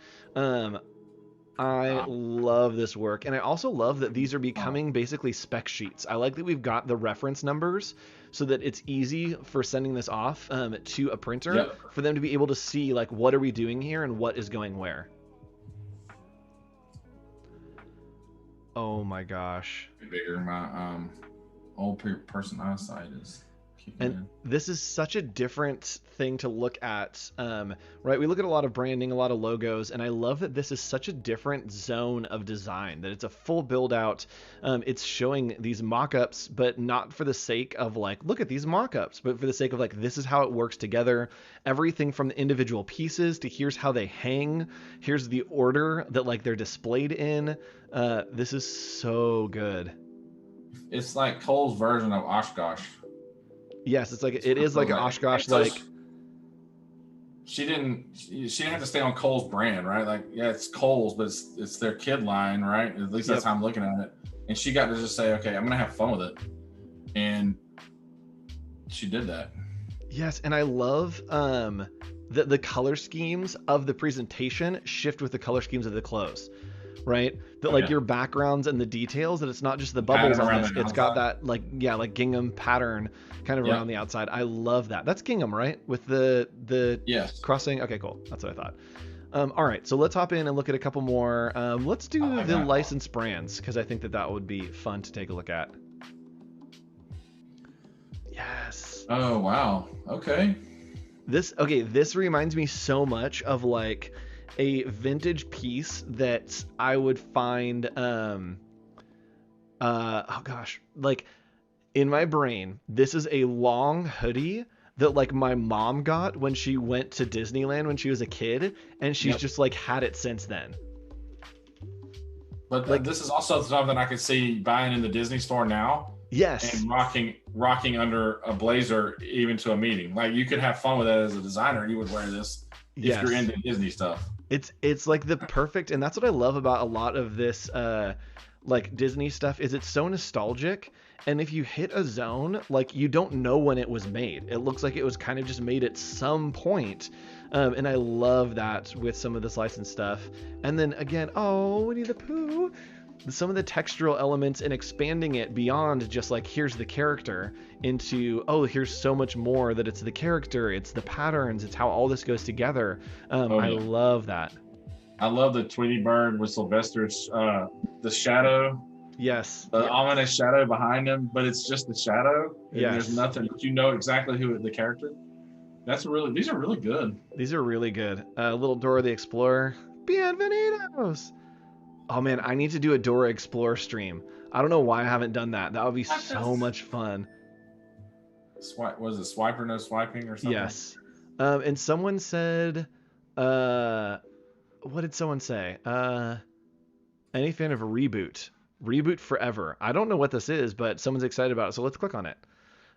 I love this work. And I also love that these are becoming basically spec sheets. I like that we've got the reference numbers so that it's easy for sending this off to a printer for them to be able to see like, what are we doing here and what is going where. Oh my gosh. Bigger. My old person eyesight is and this is such a different thing to look at, right? We look at a lot of branding, a lot of logos, and I love that this is such a different zone of design, that it's a full build out. It's showing these mock-ups, but not for the sake of like, look at these mock-ups, but for the sake of like, this is how it works together. Everything from the individual pieces to here's how they hang. Here's the order that like they're displayed in. This is so good. It's like Kohl's version of Oshkosh. Yes, it's like it is like an Oshkosh like. She didn't have to stay on Kohl's brand, right? Like, yeah, it's Kohl's, but it's their kid line, right? At least that's how I'm looking at it. And she got to just say, okay, I'm gonna have fun with it, and she did that. Yes, and I love the color schemes of the presentation shift with the color schemes of the clothes. Right? That like your backgrounds and the details, that it's not just the bubbles on this. It's got that like gingham pattern kind of around the outside. I love that. That's gingham, right? With the crossing. Okay, cool. That's what I thought. All right, so let's hop in and look at a couple more. Let's do the licensed brands, because I think that would be fun to take a look at. Yes. Oh wow. Okay. This reminds me so much of like a vintage piece that I would find like in my brain. This is a long hoodie that like my mom got when she went to Disneyland when she was a kid, and she's just like had it since then. But Like, this is also something I could see buying in the Disney store now yes, and rocking under a blazer even to a meeting. Like you could have fun with that as a designer. You would wear this if you're yes. into Disney stuff. It's like the perfect, and that's what I love about a lot of this like Disney stuff is it's so nostalgic. And if you hit a zone, like you don't know when it was made. It looks like it was kind of just made at some point. And I love that with some of this licensed stuff. And then again, oh, Winnie the Pooh, some of the textural elements and expanding it beyond just like here's the character into, oh, here's so much more, that it's the character, it's the patterns, it's how all this goes together. Oh I yeah. love that. I love the Tweety Bird with Sylvester's the shadow, Yes. the Yeah. ominous shadow behind him, but it's just the shadow. And there's Yes. nothing, you know exactly who the character. These are really good. These are really good. Little Dora the Explorer. Bienvenidos. Oh man, I need to do a Dora Explorer stream. I don't know why I haven't done that. That would be so much fun. Was it Swiper No Swiping or something? Yes. And someone said, what did someone say? Any fan of Reboot? Reboot Forever. I don't know what this is, but someone's excited about it, so let's click on it.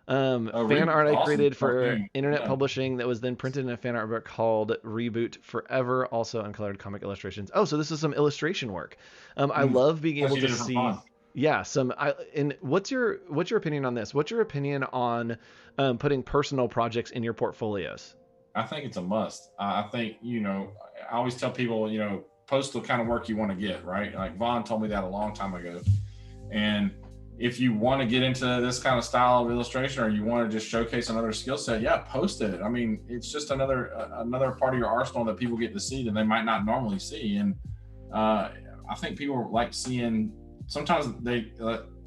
Fan art I created for internet publishing that was then printed in a fan art book called Reboot Forever, also uncolored comic illustrations. Oh, so this is some illustration work. I love being able to see. Yeah, and what's your opinion on this? What's your opinion on putting personal projects in your portfolios? I think it's a must. I think, I always tell people, post the kind of work you want to get, right? Like Vaughn told me that a long time ago. And if you want to get into this kind of style of illustration, or you want to just showcase another skill set, yeah, post it. I mean, it's just another part of your arsenal that people get to see that they might not normally see. And I think people like seeing. Sometimes they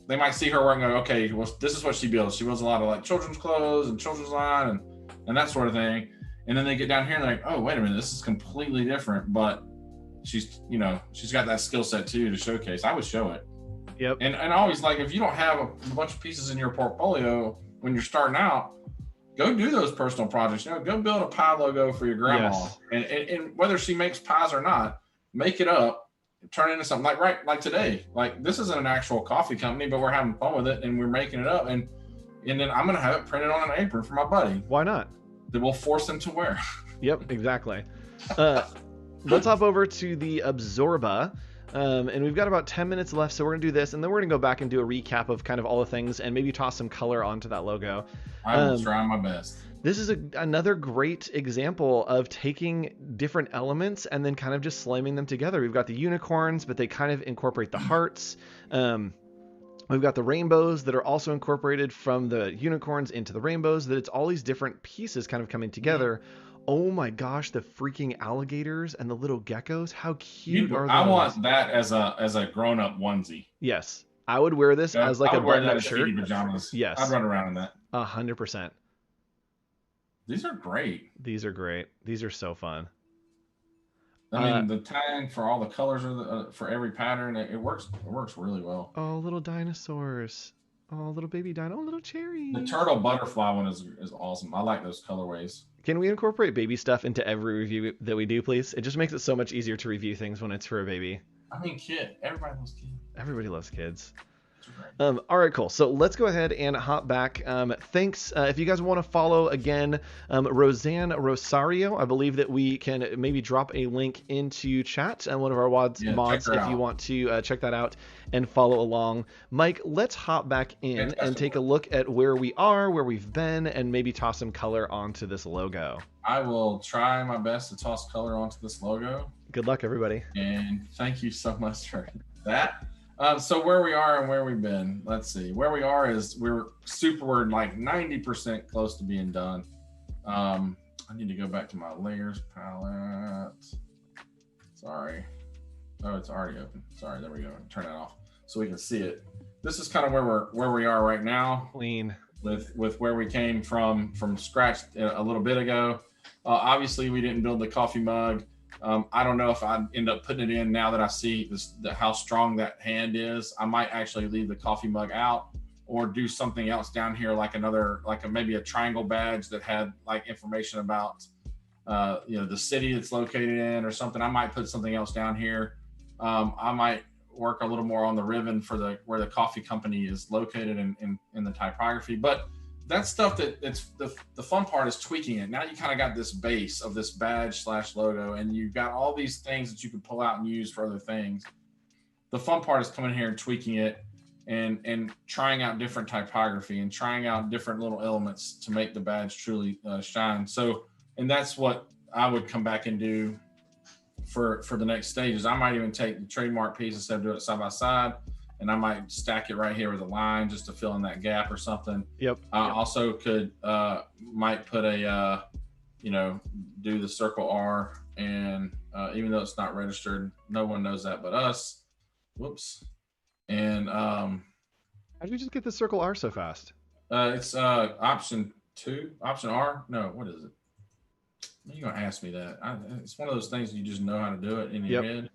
might see her work and go, okay, well, this is what she builds. She builds a lot of like children's clothes and children's line and that sort of thing. And then they get down here and they're like, oh, wait a minute, this is completely different. But she's got that skill set too to showcase. I would show it. Yep. And always, like, if you don't have a bunch of pieces in your portfolio when you're starting out, go do those personal projects. Go build a pie logo for your grandma. Yes. And whether she makes pies or not, make it up, turn it into something like today. Like, this isn't an actual coffee company, but we're having fun with it and we're making it up. And then I'm going to have it printed on an apron for my buddy. Why not? That we'll force him to wear. Yep, exactly. Let's hop over to the Absorba. And we've got about 10 minutes left, so we're going to do this, and then we're going to go back and do a recap of kind of all the things and maybe toss some color onto that logo. I will try my best. This is another great example of taking different elements and then kind of just slamming them together. We've got the unicorns, but they kind of incorporate the hearts. We've got the rainbows that are also incorporated from the unicorns into the rainbows, that it's all these different pieces kind of coming together. Oh my gosh, the freaking alligators and the little geckos. How cute are those? I want that as a grown-up onesie. Yes. I would wear this as like a button-up shirt. Pajamas. Yes. I'd run around in that. 100%. These are great. These are great. These are so fun. I mean, the tag for all the colors for every pattern, it works really well. Oh, little dinosaurs. Oh, little baby dino. Oh, little cherry. The turtle butterfly one is awesome. I like those colorways. Can we incorporate baby stuff into every review that we do, please? It just makes it so much easier to review things when it's for a baby. I mean, everybody loves kids. Everybody loves kids. All right, cool. So let's go ahead and hop back. Thanks. If you guys want to follow again, Rosanne Rosario, I believe that we can maybe drop a link into chat and one of our mods if you want to check that out and follow along. Mike, let's hop back in and take a look at where we are, where we've been, and maybe toss some color onto this logo. I will try my best to toss color onto this logo. Good luck, everybody. And thank you so much for that. So where we are and where we've been, let's see. Where we are is we're like 90% close to being done. I need to go back to my layers palette. Sorry. Oh, it's already open. Sorry, there we go. Turn that off so we can see it. This is kind of where we are right now. Clean. With where we came from scratch a little bit ago. Obviously, we didn't build the coffee mug. I don't know if I end up putting it in now that I see how strong that hand is. I might actually leave the coffee mug out or do something else down here, like maybe a triangle badge that had like information about the city it's located in or something. I might put something else down here. I might work a little more on the ribbon for where the coffee company is located in the typography. But that's stuff that it's the fun part is tweaking it. Now you kind of got this base of this badge / logo, and you've got all these things that you can pull out and use for other things. The fun part is coming here and tweaking it and trying out different typography and trying out different little elements to make the badge truly shine. So, and that's what I would come back and do for the next stages. I might even take the trademark piece instead of doing it side by side, and I might stack it right here with a line just to fill in that gap or something. Yep. Also could might put a do the circle R, and even though it's not registered, no one knows that but us. Whoops. And how did you just get the circle R so fast? It's option R. No, what is it? You're gonna ask me that. It's one of those things you just know how to do it in your head.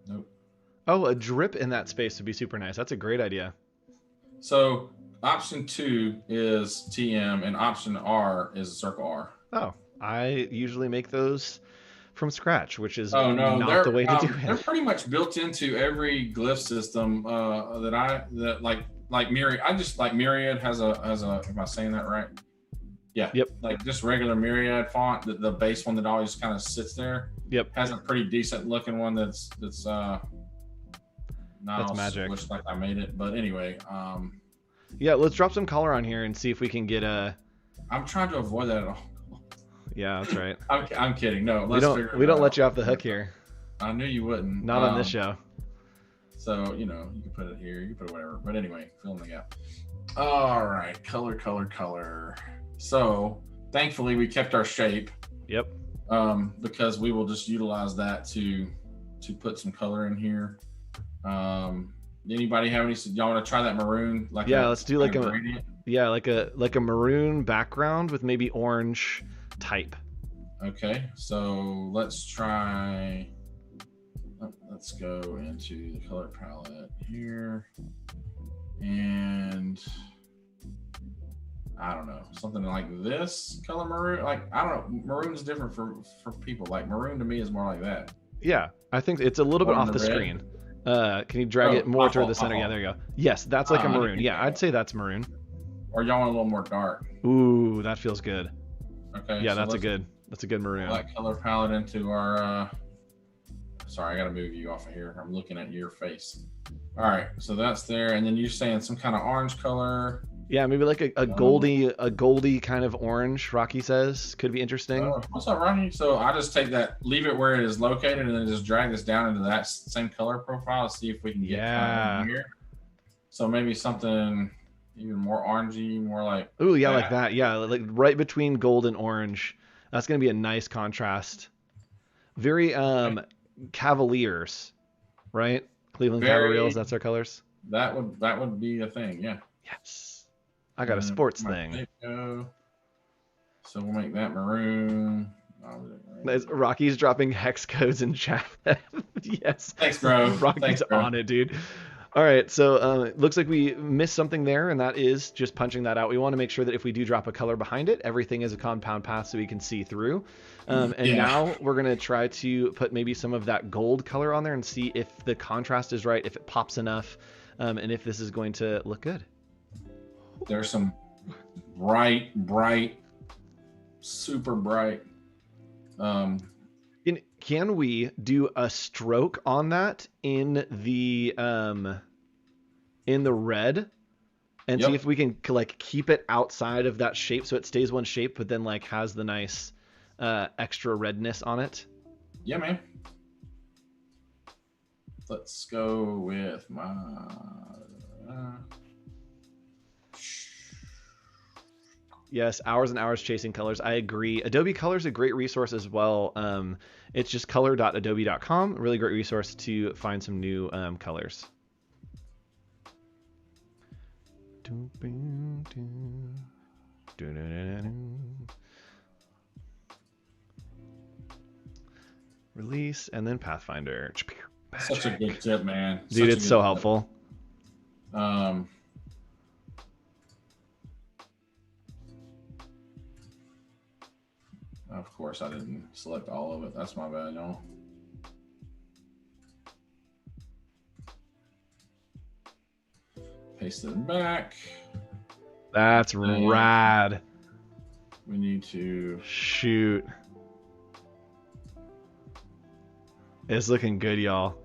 Nope. Oh, a drip in that space would be super nice. That's a great idea. So option 2 is TM, and option R is a circle R. Oh, I usually make those from scratch, which is not the way to do it. They're pretty much built into every glyph system that like Myriad. I just like Myriad has a. Am I saying that right? Yeah. Yep. Like just regular Myriad font, the base one that always kind of sits there. Yep. Has a pretty decent looking one that's not all magic. Looks like I made it, but anyway. Yeah, let's drop some color on here and see if we can get a. I'm trying to avoid that at all. Yeah, that's right. I'm kidding. No, we don't let you off the hook here. I knew you wouldn't. Not on this show. So you can put it here, you can put it whatever. But anyway, fill in the gap. All right, color. So thankfully we kept our shape. Yep. Because we will just utilize that to put some color in here. Anybody have any? Y'all want to try that maroon? Let's do like a maroon background with maybe orange type. Okay, so let's try. Let's go into the color palette here, and I don't know, something like this color maroon. Like, I don't know, maroon is different for people. Like maroon to me is more like that. Yeah, I think it's a little bit off the screen. Can you drag it more toward the center? Yeah, there you go. Yes, that's like a maroon. Yeah, I'd say that's maroon. Or y'all want a little more dark? Ooh, that feels good. Okay. Yeah, so that's a good maroon. That color palette into our. Sorry, I got to move you off of here. I'm looking at your face. All right, so that's there, and then you're saying some kind of orange color. Yeah, maybe like a goldy kind of orange. Rocky says could be interesting. What's up, Ronnie? So I just take that, leave it where it is located, and then just drag this down into that same color profile. See if we can get kind of here. So maybe something even more orangey, more like. Ooh, yeah, like that. Yeah, like right between gold and orange. That's gonna be a nice contrast. Very Cavaliers, right? Cleveland Cavaliers. That's our colors. That would be a thing. Yeah. Yes. I got a sports thing. So we'll make that maroon. Rocky's dropping hex codes in chat. Yes. Thanks, bro. Rocky's on it, dude. All right, so it looks like we missed something there, and that is just punching that out. We want to make sure that if we do drop a color behind it, everything is a compound path so we can see through. Now we're going to try to put maybe some of that gold color on there and see if the contrast is right, if it pops enough, and if this is going to look good. There's some bright, super bright. Can we do a stroke on that in the red and see if we can like keep it outside of that shape so it stays one shape but then like has the nice extra redness on it? Yeah, man. Let's go with my Yes, hours and hours chasing colors. I agree. Adobe Color is a great resource as well. It's just color.adobe.com. A really great resource to find some new colors. Release and then Pathfinder. Such a good tip, man. Dude, it's so helpful. Of course, I didn't select all of it. That's my bad, y'all. Paste it back. That's rad. We need to shoot. It's looking good, y'all.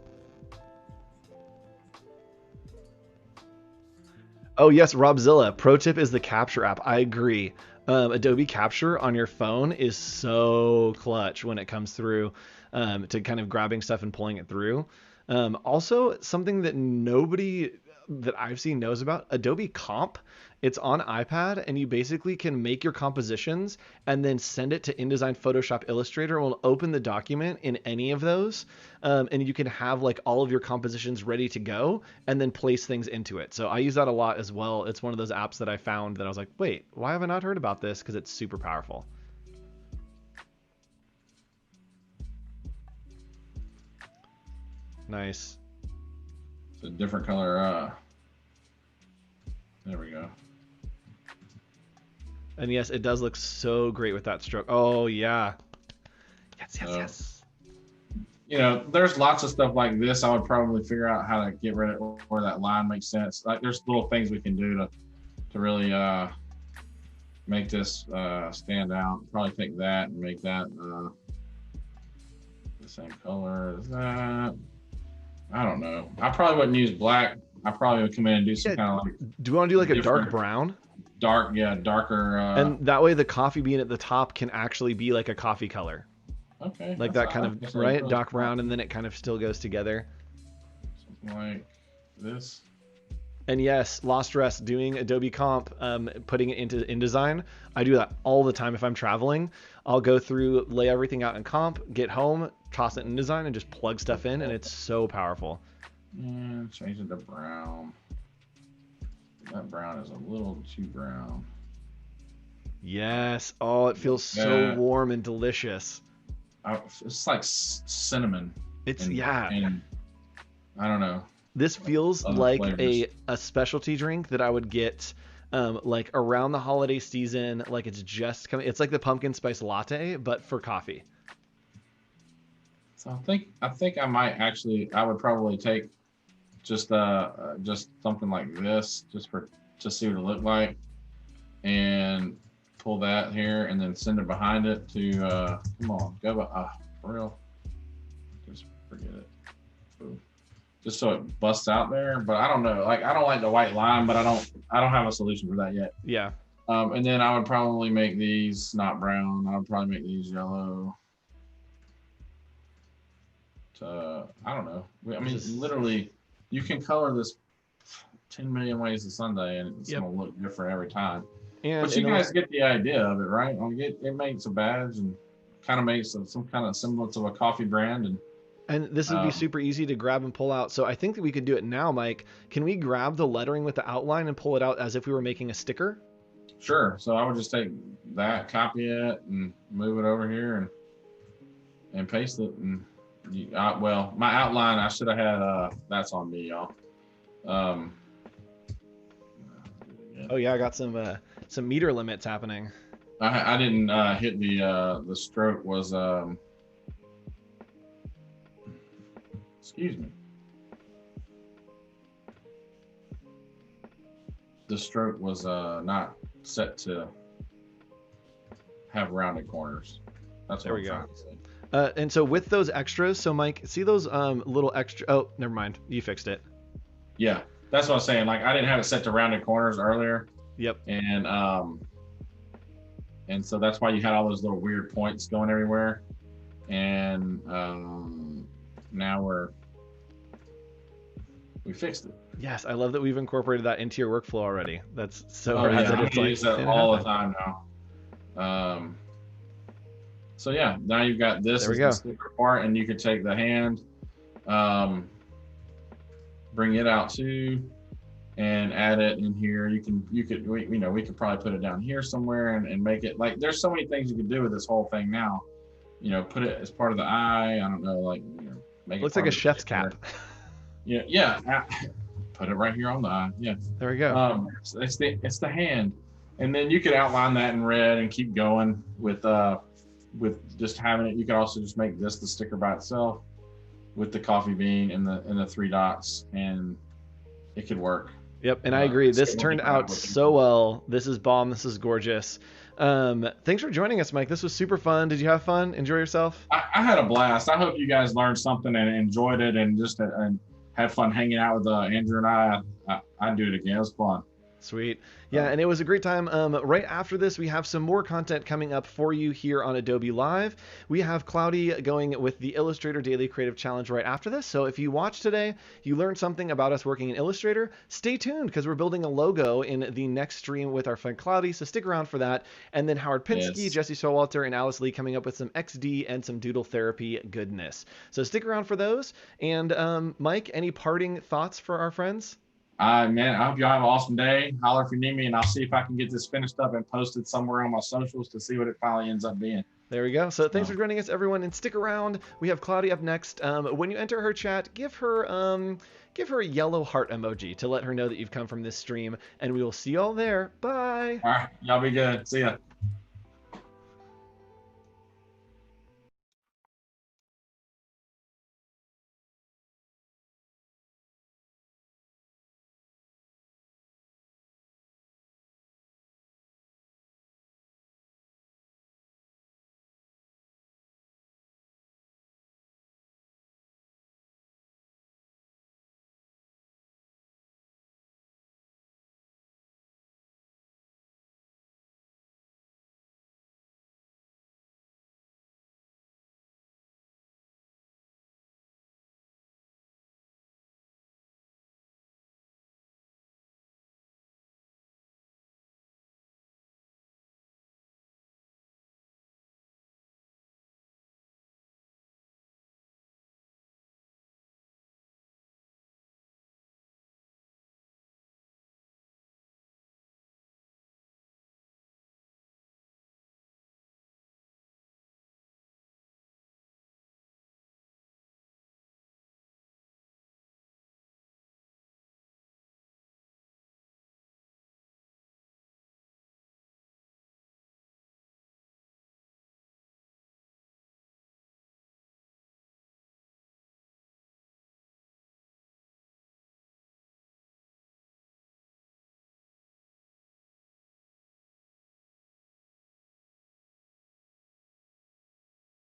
Oh yes, Robzilla. Pro tip is the capture app. I agree. Adobe Capture on your phone is so clutch when it comes through to kind of grabbing stuff and pulling it through. Also, something that nobody that I've seen knows about, Adobe Comp. It's on iPad, and you basically can make your compositions and then send it to InDesign, Photoshop, Illustrator. It will open the document in any of those, and you can have like all of your compositions ready to go and then place things into it. So I use that a lot as well. It's one of those apps that I found that I was like, wait, why have I not heard about this? Because it's super powerful. Nice. It's a different color. There we go. And yes, it does look so great with that stroke. Oh yeah. Yes. You know, there's lots of stuff like this. I would probably figure out how to get rid of where that line makes sense. Like there's little things we can do to really make this stand out. Probably take that and make that the same color as that. I don't know. I probably wouldn't use black. I probably would come in and do some kind of like. Do you want to do like a dark brown? Darker. And that way the coffee bean at the top can actually be like a coffee color. Okay. Like that kind of, right? Dark brown, and then it kind of still goes together. Something like this. And yes, Lost Rest, doing Adobe Comp, putting it into InDesign. I do that all the time if I'm traveling. I'll go through, lay everything out in Comp, get home, toss it in InDesign, and just plug stuff in, and it's so powerful. And change it to brown. That brown is a little too brown. Yes. Oh, it feels so warm and delicious. It's like cinnamon. And I don't know. This feels like a specialty drink that I would get like around the holiday season. Like it's just coming. It's like the pumpkin spice latte, but for coffee. So I think I might actually. I would probably take just something like this, to see what it looked like, and pull that here, and then send it behind it to. Come on, go for real. Just forget it. Boom. Just so it busts out there, but I don't know. Like I don't like the white line, but I don't have a solution for that yet. Yeah. And then I would probably make these not brown. I would probably make these yellow. I don't know. I mean, literally, you can color this 10 million ways to Sunday, and it's gonna look different every time. But you guys get the idea of it, right? Like it makes a badge and kind of makes some kind of semblance of a coffee brand, and this would be super easy to grab and pull out. So I think that we could do it now, Mike. Can we grab the lettering with the outline and pull it out as if we were making a sticker? Sure. So I would just take that, copy it, and move it over here and paste it. And well, my outline, I should have had. That's on me, y'all. Oh yeah, I got some meter limits happening. I didn't hit the stroke was. Excuse me. The stroke was not set to have rounded corners. That's what I'm trying to say. And so with those extras, so Mike, see those little extra. Oh, never mind. You fixed it. Yeah, that's what I'm saying. Like I didn't have it set to rounded corners earlier. Yep. And so that's why you had all those little weird points going everywhere. And now we fixed it. Yes, I love that we've incorporated that into your workflow already. That's so rad. Yeah, I use that all the time now. So yeah, now you've got this as the sticker part, and you could take the hand, bring it out too, and add it in here. We could probably put it down here somewhere and make it like. There's so many things you could do with this whole thing now. Put it as part of the eye. I don't know, like make it. Looks like a chef's cap. Yeah. Put it right here on the eye. Yeah. There we go. It's the hand, and then you could outline that in red and keep going with with just having it. You can also just make this the sticker by itself with the coffee bean and the 3 dots, and it could work. Yep, and I agree. This turned out so well. This is bomb. This is gorgeous. Thanks for joining us, Mike. This was super fun. Did you have fun? Enjoy yourself? I had a blast. I hope you guys learned something and enjoyed it, and just and had fun hanging out with Andrew and I'd do it again. It was fun. Sweet. Yeah, and it was a great time. Right after this, we have some more content coming up for you here on Adobe Live. We have Cloudy going with the Illustrator Daily Creative Challenge right after this. So if you watch today, you learned something about us working in Illustrator, stay tuned because we're building a logo in the next stream with our friend Cloudy. So stick around for that. And then Howard Pinsky, Yes. Jesse Showalter, and Alice Lee coming up with some XD and some doodle therapy goodness. So stick around for those. And Mike, any parting thoughts for our friends? Man, I hope y'all have an awesome day. Holler if you need me, and I'll see if I can get this finished up and posted somewhere on my socials to see what it finally ends up being. There we go. So thanks for joining us, everyone, and stick around. We have Cloudy up next. When you enter her chat, give her a yellow heart emoji to let her know that you've come from this stream, and we will see you all there. Bye. All right, y'all be good. See ya.